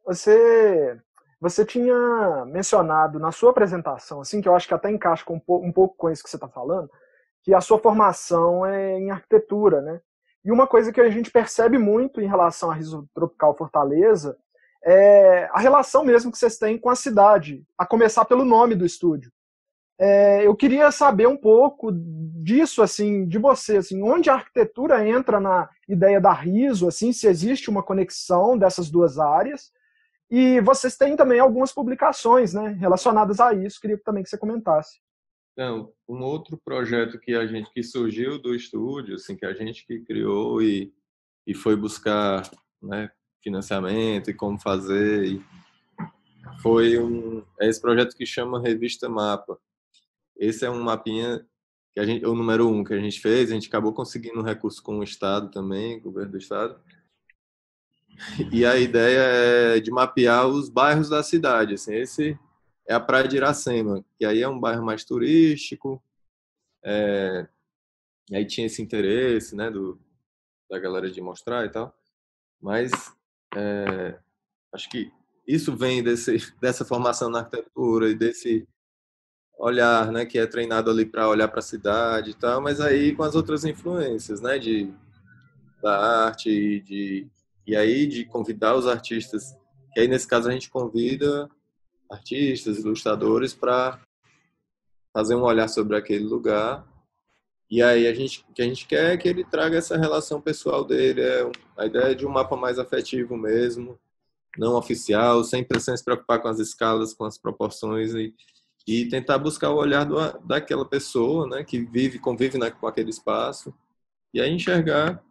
você você tinha mencionado na sua apresentação, assim, que eu acho que até encaixa com um pouco com isso que você está falando, que a sua formação é em arquitetura, né? E uma coisa que a gente percebe muito em relação à Riso Tropical Fortaleza é a relação mesmo que vocês têm com a cidade, a começar pelo nome do estúdio. Eu queria saber um pouco disso, assim, de você, assim, onde a arquitetura entra na ideia da Riso, assim, se existe uma conexão dessas duas áreas. E vocês têm também algumas publicações, né, relacionadas a isso. Queria também que você comentasse. Não, um outro projeto que surgiu do estúdio, assim, que a gente que criou e foi buscar, né, financiamento e como fazer, é esse projeto que chama Revista Mapa. Esse é um mapinha que é o número 1 que a gente fez, a gente acabou conseguindo um recurso com o Estado também, o governo do Estado. E a ideia é de mapear os bairros da cidade. Assim, esse é a Praia de Iracema, que aí é um bairro mais turístico. E aí tinha esse interesse, né, da galera de mostrar e tal. Mas acho que isso vem dessa formação na arquitetura e desse olhar, né, que é treinado ali para olhar para a cidade e tal, mas aí com as outras influências, né, da arte e aí de convidar os artistas, que aí nesse caso a gente convida artistas, ilustradores para fazer um olhar sobre aquele lugar. E aí o que a gente quer é que ele traga essa relação pessoal dele, a ideia de um mapa mais afetivo mesmo, não oficial, sem se preocupar com as escalas, com as proporções e tentar buscar o olhar daquela pessoa, né, que convive, né, com aquele espaço e aí enxergar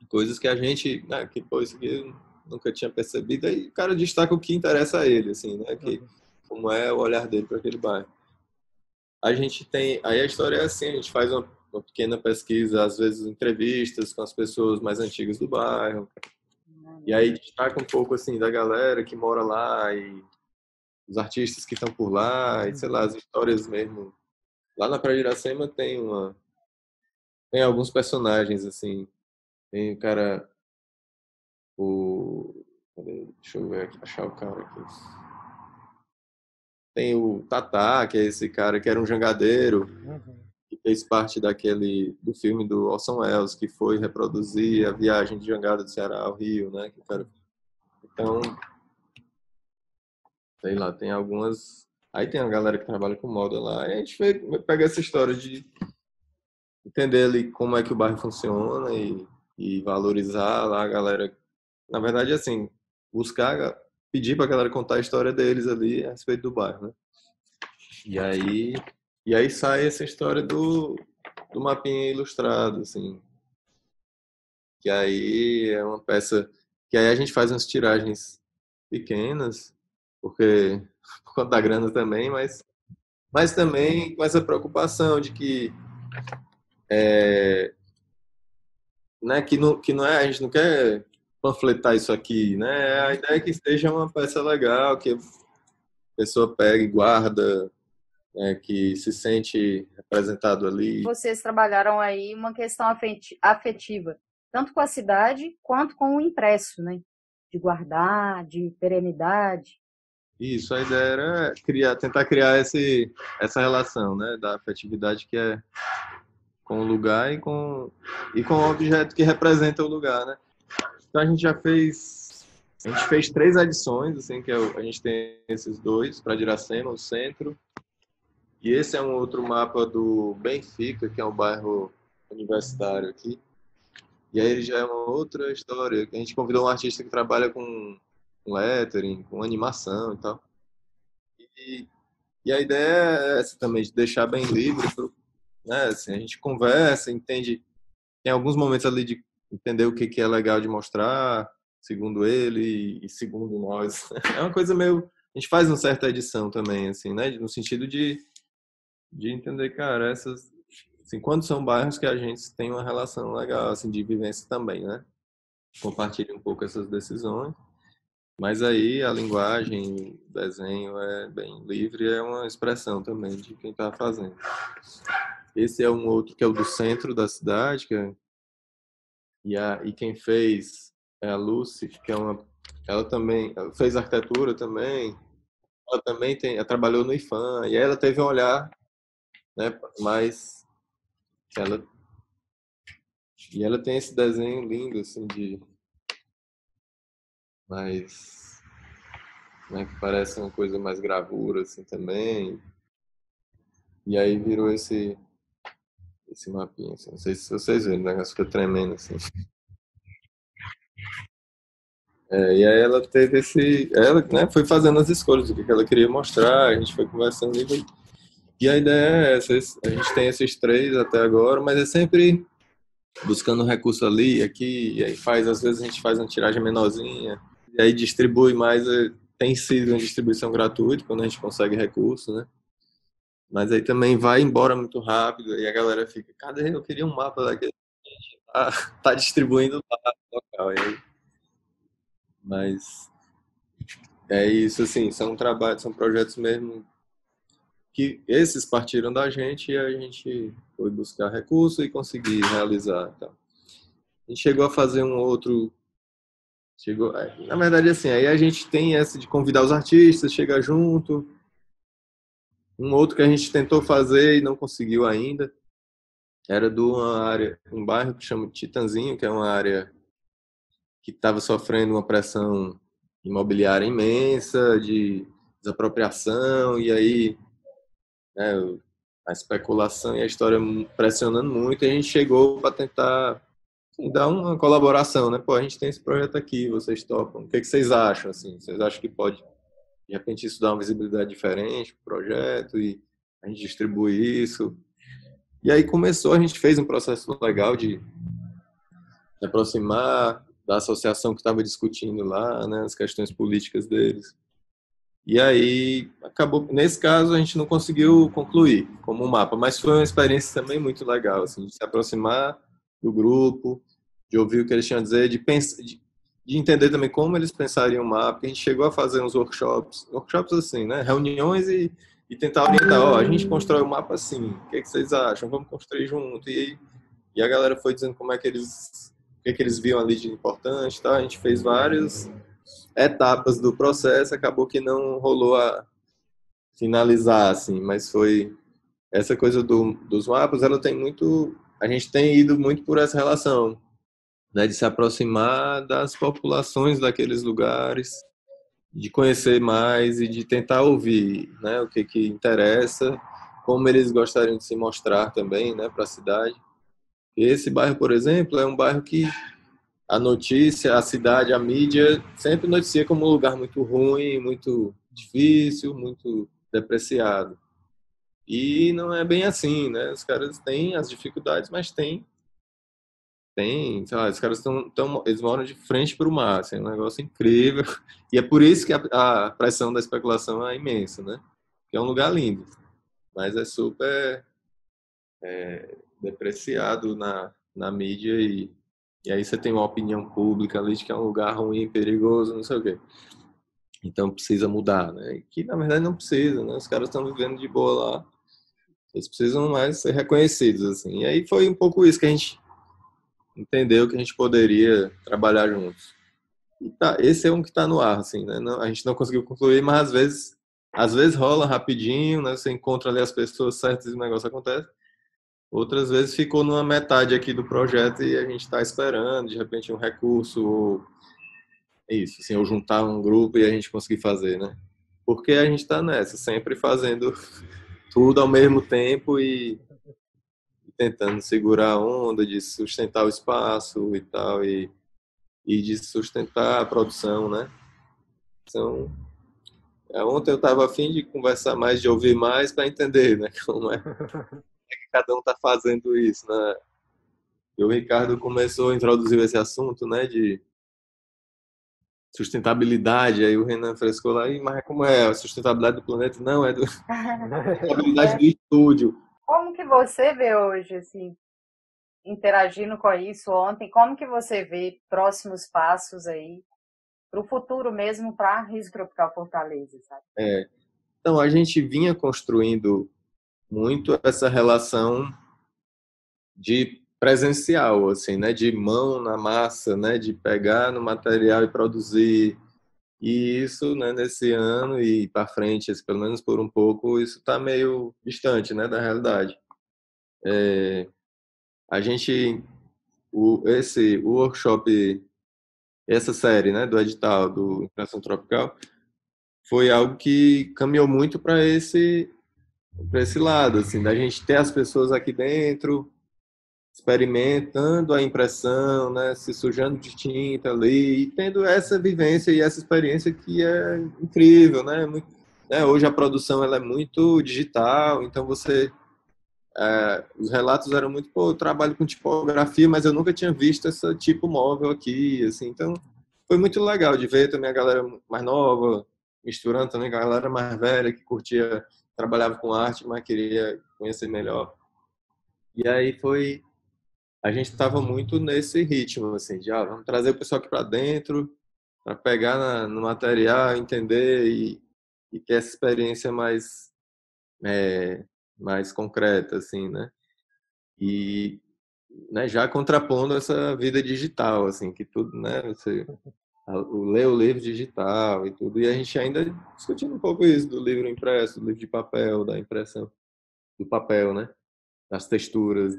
coisas que a gente, né, que pô, isso aqui eu nunca tinha percebido, aí o cara destaca o que interessa a ele, assim, né, que como é o olhar dele para aquele bairro. A gente tem, aí a história é assim, a gente faz uma pequena pesquisa, às vezes entrevistas com as pessoas mais antigas do bairro, e aí destaca um pouco assim da galera que mora lá e os artistas que estão por lá, e sei lá, as histórias mesmo. Lá na Praia de Iracema tem alguns personagens assim, tem o cara deixa eu ver aqui, achar o cara aqui. Tem o Tatá, que é esse cara que era um jangadeiro, que fez parte do filme do Orson Welles, que foi reproduzir a viagem de jangada do Ceará ao Rio, né? Então, sei lá, tem algumas. Aí tem a galera que trabalha com moda lá. E a gente pega essa história de entender ali como é que o bairro funciona e valorizar lá a galera. Na verdade, assim, buscar, pedir para a galera contar a história deles ali a respeito do bairro, né? E aí, e aí sai essa história do mapinha ilustrado, assim, que aí é uma peça que aí a gente faz umas tiragens pequenas, porque por conta da grana também, mas também com essa preocupação de que né, que não é, a gente não quer panfletar isso aqui, né? A ideia é que seja uma peça legal, que a pessoa pega e guarda, né, que se sente representado ali. Vocês trabalharam aí uma questão afetiva, tanto com a cidade quanto com o impresso, né? De guardar, de perenidade. Isso, a ideia era tentar criar essa relação, né, da afetividade que é com o lugar e com o objeto que representa o lugar, né? Então a gente fez 3 edições, assim, a gente tem esses dois para Iracema, o centro, e esse é um outro mapa do Benfica, que é um bairro universitário aqui. E aí ele já é uma outra história. A gente convidou um artista que trabalha com lettering, com animação e tal. E, e a ideia é essa também, de deixar bem livre, né? Assim, a gente conversa, entende, tem alguns momentos ali de entender o que é legal de mostrar, segundo ele e segundo nós. É uma coisa meio, a gente faz uma certa edição também, assim, né? No sentido de entender, cara, assim, quando são bairros que a gente tem uma relação legal, assim, de vivência também, né? Compartilha um pouco essas decisões. Mas aí a linguagem, o desenho é bem livre, é uma expressão também de quem está fazendo. Esse é um outro que é o do centro da cidade, e quem fez é a Lucy, que é ela também ela fez arquitetura também, ela trabalhou no IFAM, e ela teve um olhar, né, mais ela e ela tem esse desenho lindo assim de mais, né, que parece uma coisa mais gravura assim também. E aí virou esse mapinha, assim. Não sei se vocês viram, o negócio fica tremendo, assim. E aí ela teve ela, né, foi fazendo as escolhas do que ela queria mostrar, a gente foi conversando e a ideia é essa, a gente tem esses 3 até agora, mas é sempre buscando recurso ali, aqui, e aí às vezes a gente faz uma tiragem menorzinha, e aí distribui mais, tem sido uma distribuição gratuita, quando a gente consegue recurso, né? Mas aí também vai embora muito rápido, e a galera fica, cadê? Eu queria um mapa daquele. Tá distribuindo lá no local. Mas é isso, assim, são trabalhos, são projetos mesmo que esses partiram da gente e a gente foi buscar recurso e conseguir realizar. Tá? A gente chegou a fazer um outro. Chegou, na verdade, assim, aí a gente tem essa de convidar os artistas, chegar junto. Um outro que a gente tentou fazer e não conseguiu ainda era de uma área, um bairro que chama Titanzinho, que é uma área que estava sofrendo uma pressão imobiliária imensa, de desapropriação, e aí, né, a especulação e a história pressionando muito, e a gente chegou para tentar, assim, dar uma colaboração, né? Pô, a gente tem esse projeto aqui, vocês topam. O que vocês acham, assim? Vocês acham que pode, de repente, isso dar uma visibilidade diferente para o projeto e a gente distribui isso? E aí começou, a gente fez um processo legal de se aproximar da associação que estava discutindo lá, né, as questões políticas deles. E aí acabou, nesse caso a gente não conseguiu concluir como um mapa, mas foi uma experiência também muito legal, assim, de se aproximar do grupo, de ouvir o que eles tinham a dizer, de pensar, de entender também como eles pensariam o mapa. A gente chegou a fazer uns workshops assim, né, reuniões e tentar orientar, ó, a gente constrói o mapa assim, o que vocês acham? Vamos construir junto. E a galera foi dizendo como é que eles, o que é que eles viam ali de importante, tá? A gente fez várias etapas do processo, acabou que não rolou a finalizar, assim, mas foi essa coisa dos mapas, ela tem muito, a gente tem ido muito por essa relação, né, de se aproximar das populações daqueles lugares, de conhecer mais e de tentar ouvir, né, o que que interessa, como eles gostariam de se mostrar também, né, para a cidade. Esse bairro, por exemplo, é um bairro que a notícia, a cidade, a mídia sempre noticia como um lugar muito ruim, muito difícil, muito depreciado. E não é bem assim, né? Os caras têm as dificuldades, mas tem, sei lá, os caras eles moram de frente para o mar, assim, é um negócio incrível. E é por isso que a pressão da especulação é imensa, né? Que é um lugar lindo, mas é super depreciado na mídia e aí você tem uma opinião pública ali de que é um lugar ruim, perigoso, não sei o quê. Então precisa mudar, né? E que na verdade não precisa, né? Os caras estão vivendo de boa lá. Eles precisam mais ser reconhecidos, assim. E aí foi um pouco isso que a gente entendeu que a gente poderia trabalhar juntos. E tá, esse é um que está no ar, assim, né? Não, a gente não conseguiu concluir, mas às vezes rola rapidinho, né? Você encontra ali as pessoas certas e o negócio acontece. Outras vezes ficou numa metade aqui do projeto e a gente está esperando, de repente, um recurso ou isso, assim, ou juntar um grupo e a gente conseguir fazer, né? Porque a gente está nessa, sempre fazendo tudo ao mesmo tempo e tentando segurar a onda, de sustentar o espaço e tal, e de sustentar a produção, né? Então, ontem eu estava a fim de conversar mais, de ouvir mais para entender, né? Como é que cada um está fazendo isso, né? E o Ricardo começou a introduzir esse assunto, né, de sustentabilidade, aí o Renan frescou lá, mas como é a sustentabilidade do planeta? Não, é sustentabilidade do estúdio. Como que você vê hoje, assim, interagindo com isso ontem, como que você vê próximos passos aí para o futuro mesmo para a Riso Tropical Fortaleza, sabe? Então, a gente vinha construindo muito essa relação de presencial, assim, né, de mão na massa, né, de pegar no material e produzir. E isso, né, nesse ano e para frente, pelo menos por um pouco, isso está meio distante, né, da realidade. A gente, o workshop, essa série, né, do edital do Impressão Tropical, foi algo que caminhou muito para esse lado, assim, da gente ter as pessoas aqui dentro experimentando a impressão, né, se sujando de tinta ali e tendo essa vivência e essa experiência que é incrível, né? Muito, né? Hoje a produção ela é muito digital, então os relatos eram muito, pô, eu trabalho com tipografia, mas eu nunca tinha visto esse tipo móvel aqui, assim, então foi muito legal de ver também a galera mais nova misturando também com a galera mais velha que curtia, trabalhava com arte, mas queria conhecer melhor. E aí a gente estava muito nesse ritmo, assim, de vamos trazer o pessoal aqui para dentro para pegar no material, entender e ter essa experiência mais concreta, assim, né? E, né, já contrapondo essa vida digital, assim, que tudo, né? Você ler o livro digital e tudo, e a gente ainda discutindo um pouco isso do livro impresso, do livro de papel, da impressão do papel, né? Das texturas,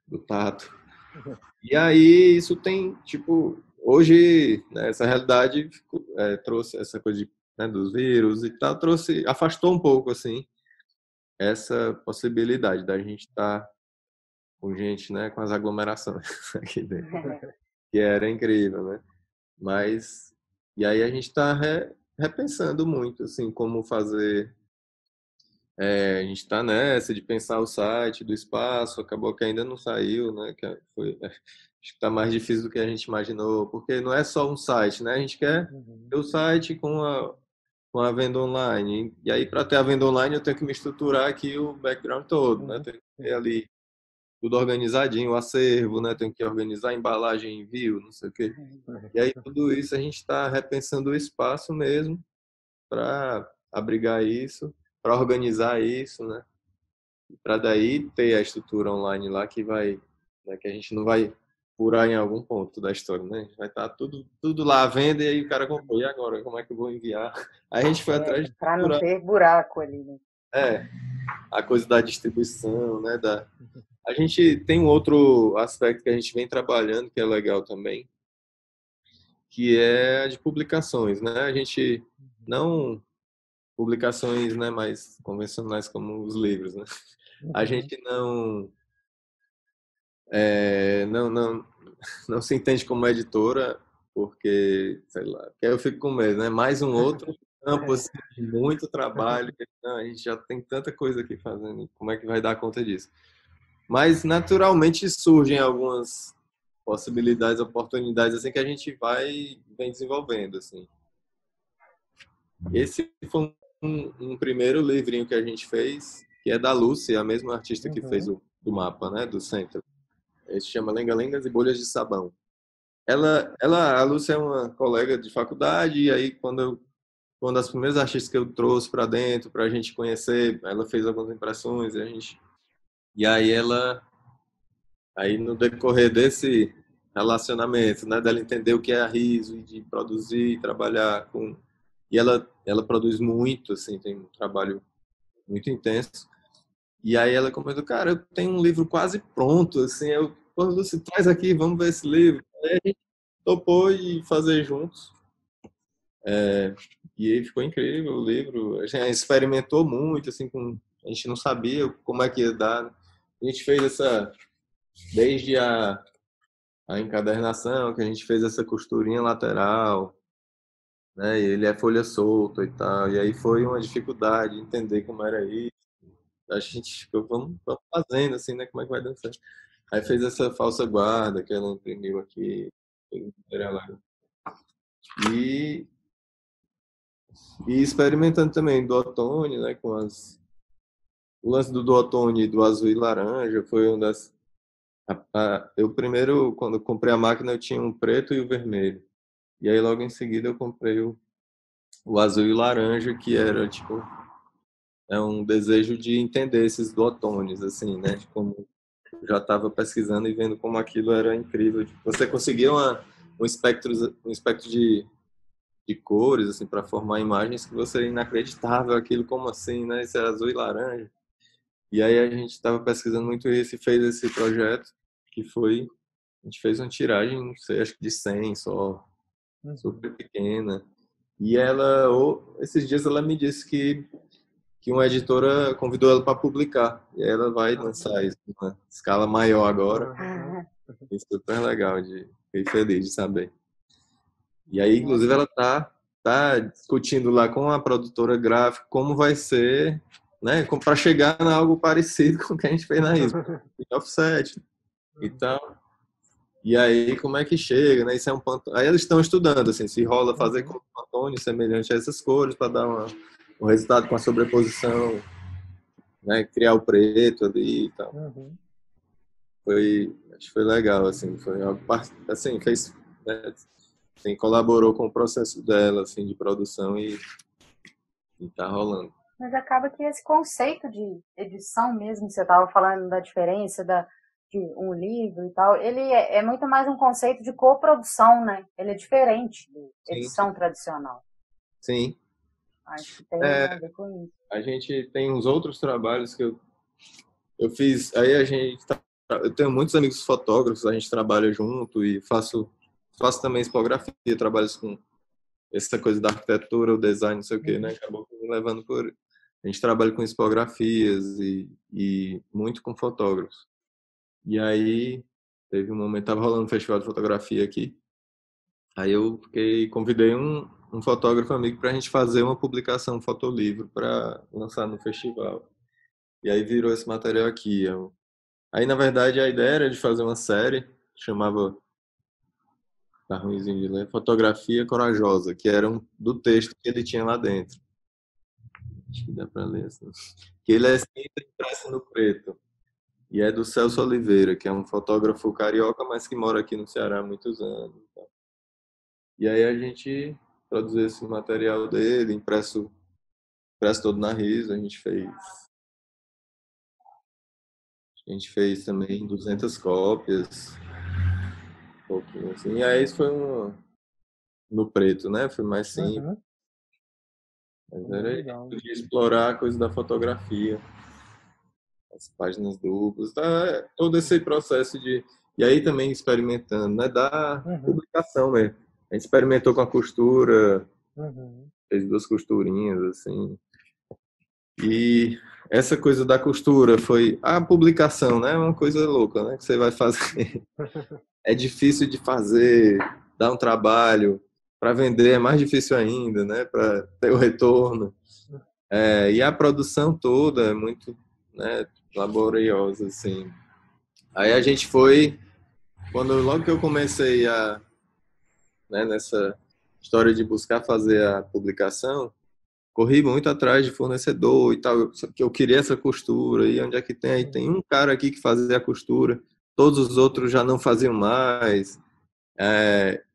do tato. E aí isso tem, tipo, hoje, né, essa realidade trouxe essa coisa né, dos vírus e tal, afastou um pouco, assim, essa possibilidade da gente estar com gente, né, com as aglomerações aqui dentro, que era incrível, né? Mas, e aí a gente está repensando muito, assim, como fazer. A gente está nessa de pensar o site do espaço, acabou que ainda não saiu, né? Acho que está mais difícil do que a gente imaginou, porque não é só um site, né? A gente quer ter o site com a venda online. E aí, para ter a venda online, eu tenho que me estruturar aqui o background todo, né? Tenho que ter ali tudo organizadinho, o acervo, né? Tenho que organizar a embalagem, envio, não sei o quê. E aí, tudo isso a gente está repensando o espaço mesmo para abrigar isso, para organizar isso, né? Para daí ter a estrutura online lá que vai, né, que a gente não vai furar em algum ponto da história, né? Vai estar tudo lá à venda e aí o cara comprou. E agora, como é que eu vou enviar? Aí a gente foi atrás de Para não estruturar, ter buraco ali, né? a coisa da distribuição, né? A gente tem um outro aspecto que a gente vem trabalhando que é legal também, que é a de publicações, né? A gente não publicações, né, mais convencionais como os livros, né? A gente não não se entende como editora porque, sei lá, porque eu fico com medo, né? Mais um outro campo assim, de muito trabalho, não, a gente já tem tanta coisa aqui fazendo, como é que vai dar conta disso? Mas naturalmente surgem algumas possibilidades, oportunidades assim que a gente vem desenvolvendo assim. Esse foi um primeiro livrinho que a gente fez, que é da Lucy, a mesma artista que fez o do mapa, né, do centro. Ele se chama Lenga-Lengas e Bolhas de Sabão. A Lúcia é uma colega de faculdade, e aí uma das primeiras artistas que eu trouxe para dentro, para a gente conhecer, ela fez algumas impressões, e aí no decorrer desse relacionamento, né, dela entender o que é a riso, e de produzir, trabalhar com, e ela produz muito, assim, tem um trabalho muito intenso. E aí ela comentou, cara, eu tenho um livro quase pronto, assim, pô, Lúcia, traz aqui, vamos ver esse livro. Aí a gente topou e fazer juntos. E aí ficou incrível o livro. A gente experimentou muito, assim, a gente não sabia como é que ia dar. A gente fez desde a encadernação, que a gente fez essa costurinha lateral, né? E ele é folha solta e tal. E aí foi uma dificuldade entender como era isso. A gente ficou, vamos fazendo, assim, né? Como é que vai dar certo? Aí fez essa falsa guarda que ela imprimiu aqui. E, e experimentando também do outono, né? O lance do outono e do azul e laranja foi uma das. Eu primeiro, quando eu comprei a máquina, eu tinha um preto e o vermelho. E aí logo em seguida eu comprei o azul e o laranja, que era tipo um desejo de entender esses duotones, assim, né? Como eu já estava pesquisando e vendo como aquilo era incrível. Você conseguia um espectro de cores assim para formar imagens que você é inacreditável, aquilo como assim, né? Isso é azul e laranja. E aí a gente estava pesquisando muito isso e fez esse projeto que foi a gente fez uma tiragem, não sei, acho que de 100 só, super pequena. E esses dias ela me disse que uma editora convidou ela para publicar. E aí ela vai lançar isso numa escala maior agora. É super legal, fiquei feliz de saber. E aí, inclusive, ela tá discutindo lá com a produtora gráfica como vai ser, né, para chegar em algo parecido com o que a gente fez na ISO, offset e tal. E aí, como é que chega, né? Isso é um Pantone. Aí eles estão estudando, assim, se rola fazer com Pantone semelhante a essas cores para dar um resultado com a sobreposição, né? Criar o preto ali e tal. Acho que foi legal, assim, foi algo, assim, fez, né? assim, colaborou com o processo dela, assim, de produção e tá rolando. Mas acaba que esse conceito de edição mesmo, que você estava falando da diferença de um livro e tal, ele é muito mais um conceito de coprodução, né? Ele é diferente de Sim, edição tradicional. sim. Acho que tem a ver com isso. A gente tem uns outros trabalhos que eu fiz, aí eu tenho muitos amigos fotógrafos, a gente trabalha junto e faço também expografia, trabalho com essa coisa da arquitetura, o design, não sei o que, né? Acabou me levando por... A gente trabalha com expografias e muito com fotógrafos. E aí, teve um momento, tava rolando um festival de fotografia aqui, aí eu convidei um fotógrafo amigo para a gente fazer uma publicação, um fotolivro, para lançar no festival. E aí virou esse material aqui. Aí, na verdade, a ideia era de fazer uma série, chamava, tá ruimzinho de ler, Fotografia Corajosa, que era do texto que ele tinha lá dentro. Acho que dá para ler assim. Que ele é sempre impresso no preto. E é do Celso Oliveira, que é um fotógrafo carioca, mas que mora aqui no Ceará há muitos anos. E aí a gente produziu esse material dele, impresso todo na RIS, a gente fez também 200 cópias, um pouquinho assim. E aí isso foi no preto, né? Foi mais simples. Mas era de explorar a coisa da fotografia, as páginas duplas, tá? Todo esse processo de... E aí também experimentando, né? Da publicação mesmo. A gente experimentou com a costura, fez 2 costurinhas, assim. E essa coisa da costura foi a publicação, né? É uma coisa louca, né? Que você vai fazer. É difícil de fazer, dá um trabalho. Para vender é mais difícil ainda, né? Para ter o retorno. E a produção toda é muito, né, laboriosa, assim. Aí a gente foi, logo que eu comecei né, nessa história de buscar fazer a publicação, corri muito atrás de fornecedor e tal, que eu queria essa costura, e onde é que tem? Aí tem um cara aqui que fazia a costura, todos os outros já não faziam mais.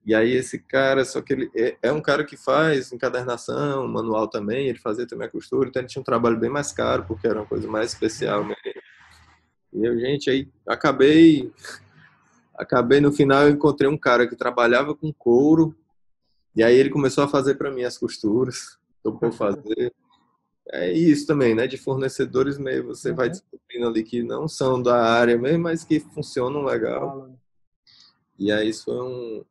E aí esse cara, só que ele é um cara que faz encadernação, manual também, ele fazia também a costura, então ele tinha um trabalho bem mais caro, porque era uma coisa mais especial mesmo. E eu, gente, aí acabei no final, eu encontrei um cara que trabalhava com couro, e aí ele começou a fazer para mim as costuras, topou fazer. É isso também, né? De fornecedores meio, você vai descobrindo ali que não são da área mesmo, mas que funcionam legal. E aí isso foi um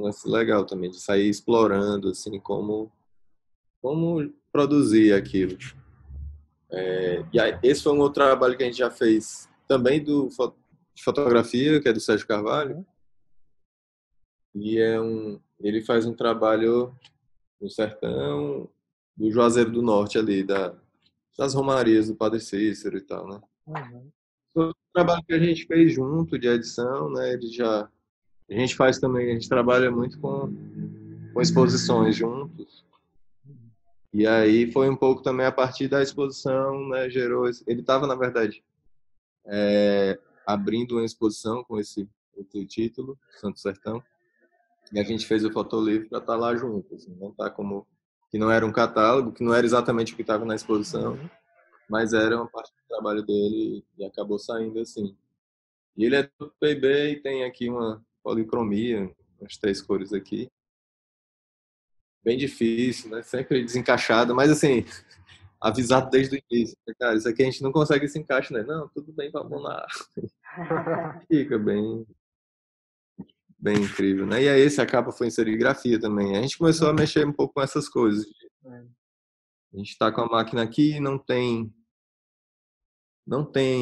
lance legal também, de sair explorando, assim, como produzir aquilo. E aí, esse foi um outro trabalho que a gente já fez também de fotografia, que é do Sérgio Carvalho. E ele faz um trabalho no sertão do Juazeiro do Norte ali, das romarias do Padre Cícero e tal, né? Foi um trabalho que a gente fez junto de edição, né? A gente faz também, a gente trabalha muito com exposições juntos. E aí foi um pouco também a partir da exposição, né? Ele estava, na verdade, abrindo uma exposição com esse título, Santo Sertão. E a gente fez o fotolivro para estar lá junto, assim, não tá como que não era um catálogo, que não era exatamente o que estava na exposição, mas era uma parte do trabalho dele e acabou saindo assim. E ele é todo PB e tem aqui uma policromia, umas 3 cores aqui. Bem difícil, né? Sempre desencaixado, mas assim, avisado desde o início. Cara, isso aqui a gente não consegue esse encaixe, né? Não, tudo bem, vamos lá. Fica bem incrível, né? E aí esse a capa foi em serigrafia também. A gente começou a mexer um pouco com essas coisas. A gente está com a máquina aqui, não tem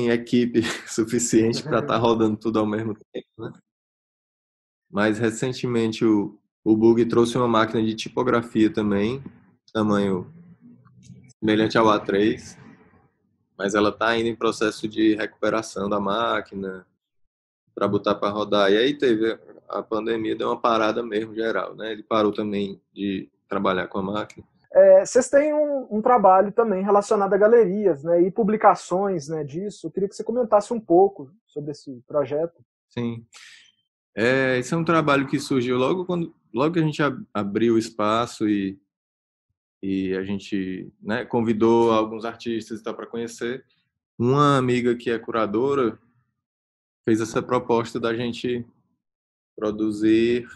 equipe suficiente para estar rodando tudo ao mesmo tempo, né? Mas recentemente o Bug trouxe uma máquina de tipografia também, tamanho semelhante ao A3, mas ela está ainda em processo de recuperação da máquina para botar para rodar. E aí teve a pandemia, deu uma parada mesmo geral, né? Ele parou também de trabalhar com a máquina. Vocês têm um trabalho também relacionado a galerias, né, e publicações, né, disso. Eu queria que você comentasse um pouco sobre esse projeto. Sim. Esse é um trabalho que surgiu logo que a gente abriu o espaço e a gente, né, convidou alguns artistas e tal para conhecer. Uma amiga que é curadora fez essa proposta da gente produzir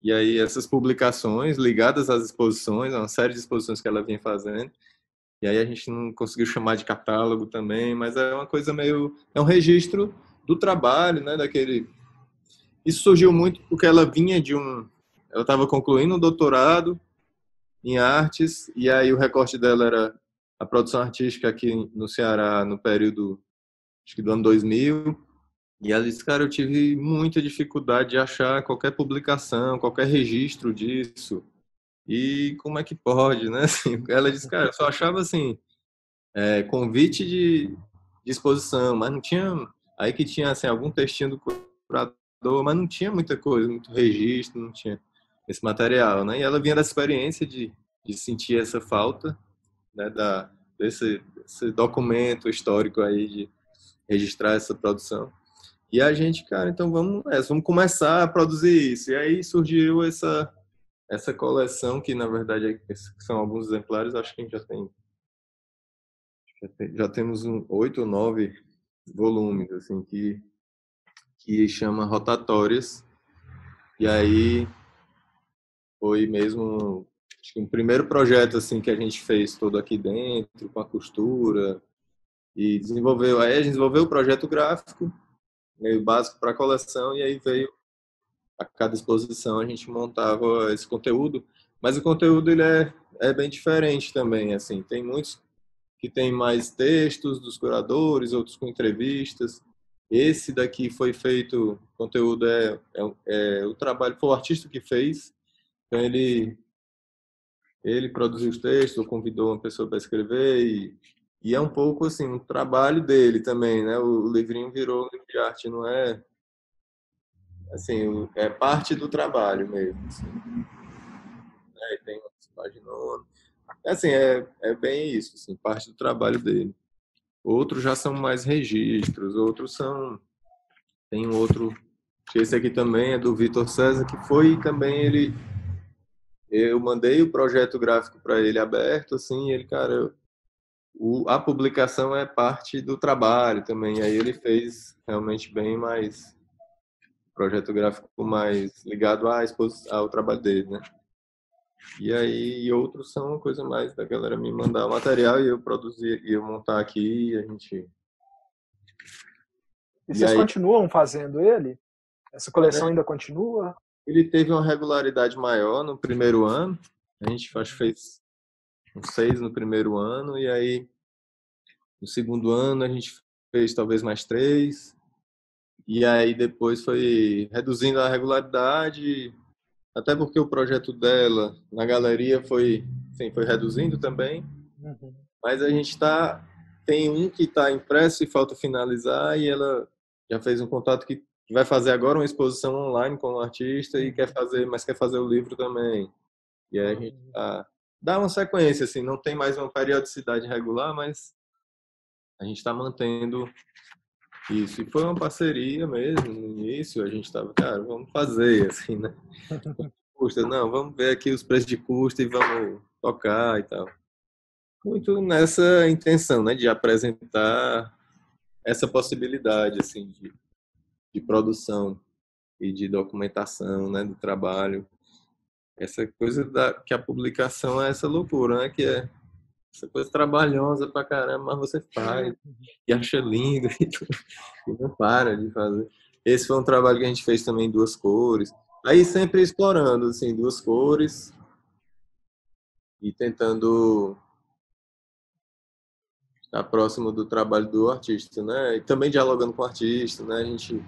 e aí essas publicações ligadas às exposições, uma série de exposições que ela vinha fazendo. E aí a gente não conseguiu chamar de catálogo também, mas é uma coisa meio, é um registro do trabalho, né, daquele. Isso surgiu muito porque ela vinha ela estava concluindo um doutorado em artes e aí o recorte dela era a produção artística aqui no Ceará no período, acho que do ano 2000. E ela disse, cara, eu tive muita dificuldade de achar qualquer publicação, qualquer registro disso. E como é que pode, né? Assim, ela disse, cara, eu só achava assim, convite de exposição, mas não tinha. Aí que tinha assim, algum textinho do curador, mas não tinha muita coisa, muito registro, não tinha esse material, né? E ela vinha dessa experiência de sentir essa falta, né, desse documento histórico aí, de registrar essa produção. E a gente, cara, então vamos começar a produzir isso. E aí surgiu essa coleção, que na verdade são alguns exemplares, acho que a gente já temos 8 ou 9 volumes, assim, que chama Rotatórias. E aí foi mesmo, acho que um primeiro projeto, assim, que a gente fez todo aqui dentro, com a costura, e aí a gente desenvolveu o projeto gráfico, meio básico para a coleção, e aí veio a cada exposição a gente montava esse conteúdo, mas o conteúdo ele é bem diferente também, assim, tem muitos que tem mais textos dos curadores, outros com entrevistas. Esse daqui foi feito, o conteúdo o trabalho, foi o artista que fez, então ele produziu os textos, ou convidou uma pessoa para escrever, e é um pouco assim, um trabalho dele também, né? O livrinho virou um livro de arte, não é assim, é parte do trabalho mesmo, assim, né? Tem umas páginas, assim, é bem isso, assim, parte do trabalho dele. Outros já são mais registros, outros são. Tem um outro. Esse aqui também é do Vitor César, que foi também ele. Eu mandei o projeto gráfico para ele aberto, assim, e ele, cara, a publicação é parte do trabalho também. Aí ele fez realmente bem mais. Projeto gráfico mais ligado ao trabalho dele, né? E aí outros são uma coisa mais da galera me mandar o material e eu produzir e eu montar aqui e a gente. E E vocês aí, continuam fazendo ele? Essa coleção ainda continua? ele teve uma regularidade maior no primeiro ano. A gente acho que fez uns 6 no primeiro ano, e aí no segundo ano a gente fez talvez mais 3. E aí depois foi reduzindo a regularidade, até porque o projeto dela na galeria foi reduzindo também. Uhum. Mas a gente tem um que está impresso e falta finalizar, e ela já fez um contato que vai fazer agora uma exposição online com o artista e mas quer fazer o livro também. E aí a gente dá uma sequência, assim, não tem mais uma periodicidade regular, mas a gente está mantendo isso. E foi uma parceria mesmo, no início a gente estava, cara, vamos fazer, assim, né? Custa, não, vamos ver aqui os preços de custo e vamos tocar e tal. Muito nessa intenção, né, de apresentar essa possibilidade, assim, de produção e de documentação, né, do trabalho. Essa coisa que a publicação é essa loucura, né, que é essa coisa trabalhosa pra caramba, mas você faz e acha lindo e não para de fazer. Esse foi um trabalho que a gente fez também em 2 cores. Aí sempre explorando, assim, 2 cores e tentando estar próximo do trabalho do artista, né? E também dialogando com o artista, né? A gente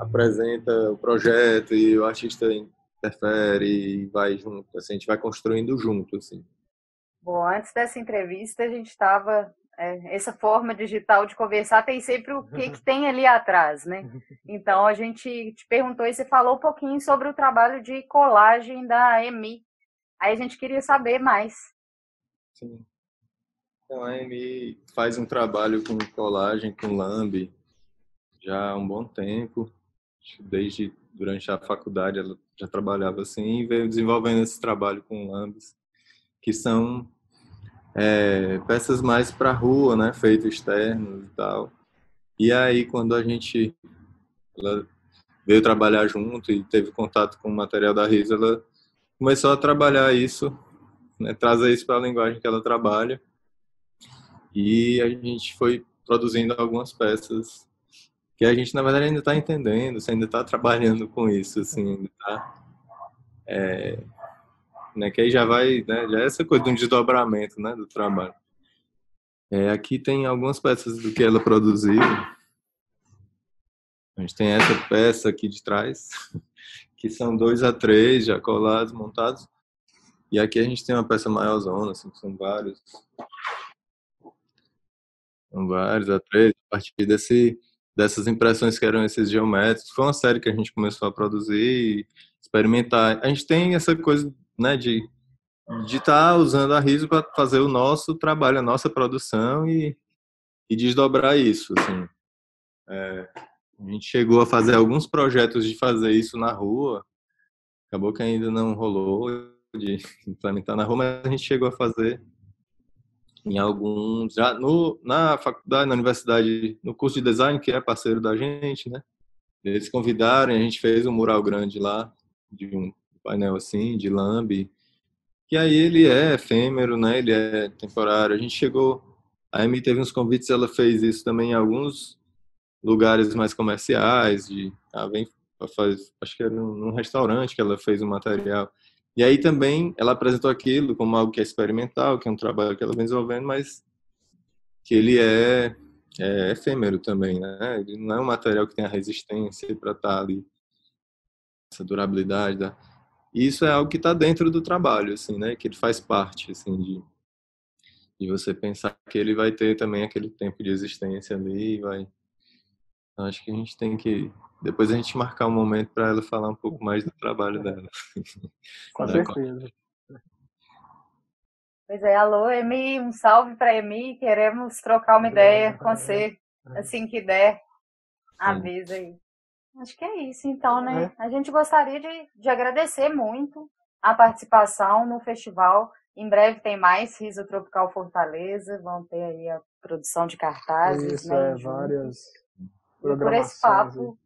apresenta o projeto e o artista interfere e vai junto, assim, a gente vai construindo junto, assim. Bom, antes dessa entrevista, a gente estava. Essa forma digital de conversar tem sempre o que tem ali atrás, né? Então, a gente te perguntou e você falou um pouquinho sobre o trabalho de colagem da EMI. Aí a gente queria saber mais. Sim. Então, a EMI faz um trabalho com colagem, com lambe, já há um bom tempo. Desde durante a faculdade ela já trabalhava assim e veio desenvolvendo esse trabalho com lambes, que são peças mais para rua, né, feito externos e tal. E aí quando ela veio trabalhar junto e teve contato com o material da Riso, ela começou a trabalhar isso, né, trazer isso para a linguagem que ela trabalha. E a gente foi produzindo algumas peças que a gente, na verdade, ainda está entendendo, você ainda está trabalhando com isso, assim, ainda tá, né, que aí já vai, né, já é essa coisa de um desdobramento, né, do trabalho. Aqui tem algumas peças do que ela produziu. A gente tem essa peça aqui de trás, que são 2 a 3 já colados, montados. E aqui a gente tem uma peça maiorzona, assim, que são vários A3, a partir dessas impressões que eram esses geométricos. Foi uma série que a gente começou a produzir, experimentar. A gente tem essa coisa, né, de estar usando a Riso para fazer o nosso trabalho, a nossa produção e desdobrar isso, assim. A gente chegou a fazer alguns projetos de fazer isso na rua, acabou que ainda não rolou de implementar na rua, mas a gente chegou a fazer em alguns, já na faculdade, na universidade, no curso de design, que é parceiro da gente, né? Eles convidaram, a gente fez um mural grande lá, de um painel assim, de lambe, que aí ele é efêmero, né? Ele é temporário. A Amy teve uns convites, ela fez isso também em alguns lugares mais comerciais, acho que era num restaurante que ela fez o material. E aí também ela apresentou aquilo como algo que é experimental, que é um trabalho que ela vem desenvolvendo, mas que ele é efêmero também, né? Ele não é um material que tem a resistência para estar ali, essa durabilidade. E isso é algo que está dentro do trabalho, assim, né? Que ele faz parte, assim, de você pensar que ele vai ter também aquele tempo de existência ali, vai. Então, acho que a gente tem que depois a gente marcar um momento para ela falar um pouco mais do trabalho dela. Com certeza. Pois é, alô, Emi, um salve para Emi, queremos trocar uma ideia com você, assim que der, avisa aí. Acho que é isso, então, né? A gente gostaria de agradecer muito a participação no festival. Em breve tem mais Riso Tropical Fortaleza, vão ter aí a produção de cartazes, isso, né? Várias e por esse papo,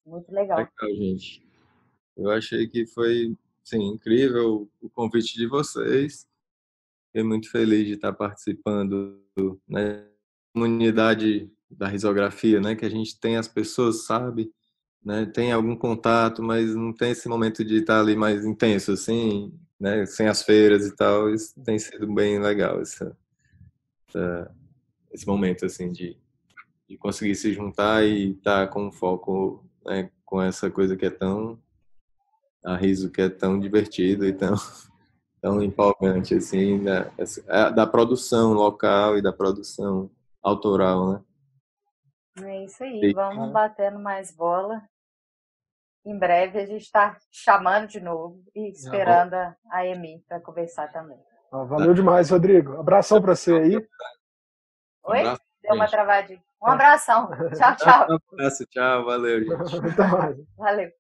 muito legal. Legal, gente. Eu achei que foi, sim, incrível o convite de vocês. Fiquei muito feliz de estar participando, né, da comunidade da risografia, né, que a gente tem as pessoas, sabe, né, tem algum contato, mas não tem esse momento de estar ali mais intenso, assim, né, sem as feiras e tal. Isso tem sido bem legal, esse momento, assim, de conseguir se juntar e estar com foco, né, com essa coisa que é a Riso, que é tão divertido e tão empolgante, assim, da produção local e da produção autoral, né? É isso aí, vamos batendo mais bola. Em breve a gente está chamando de novo e esperando a Emi para conversar também. Valeu demais, Rodrigo. Abração para você aí. Oi? Abraço, deu uma travadinha. Um abração. Tchau, tchau. Um abraço, tchau. Valeu, gente. Até mais. Valeu.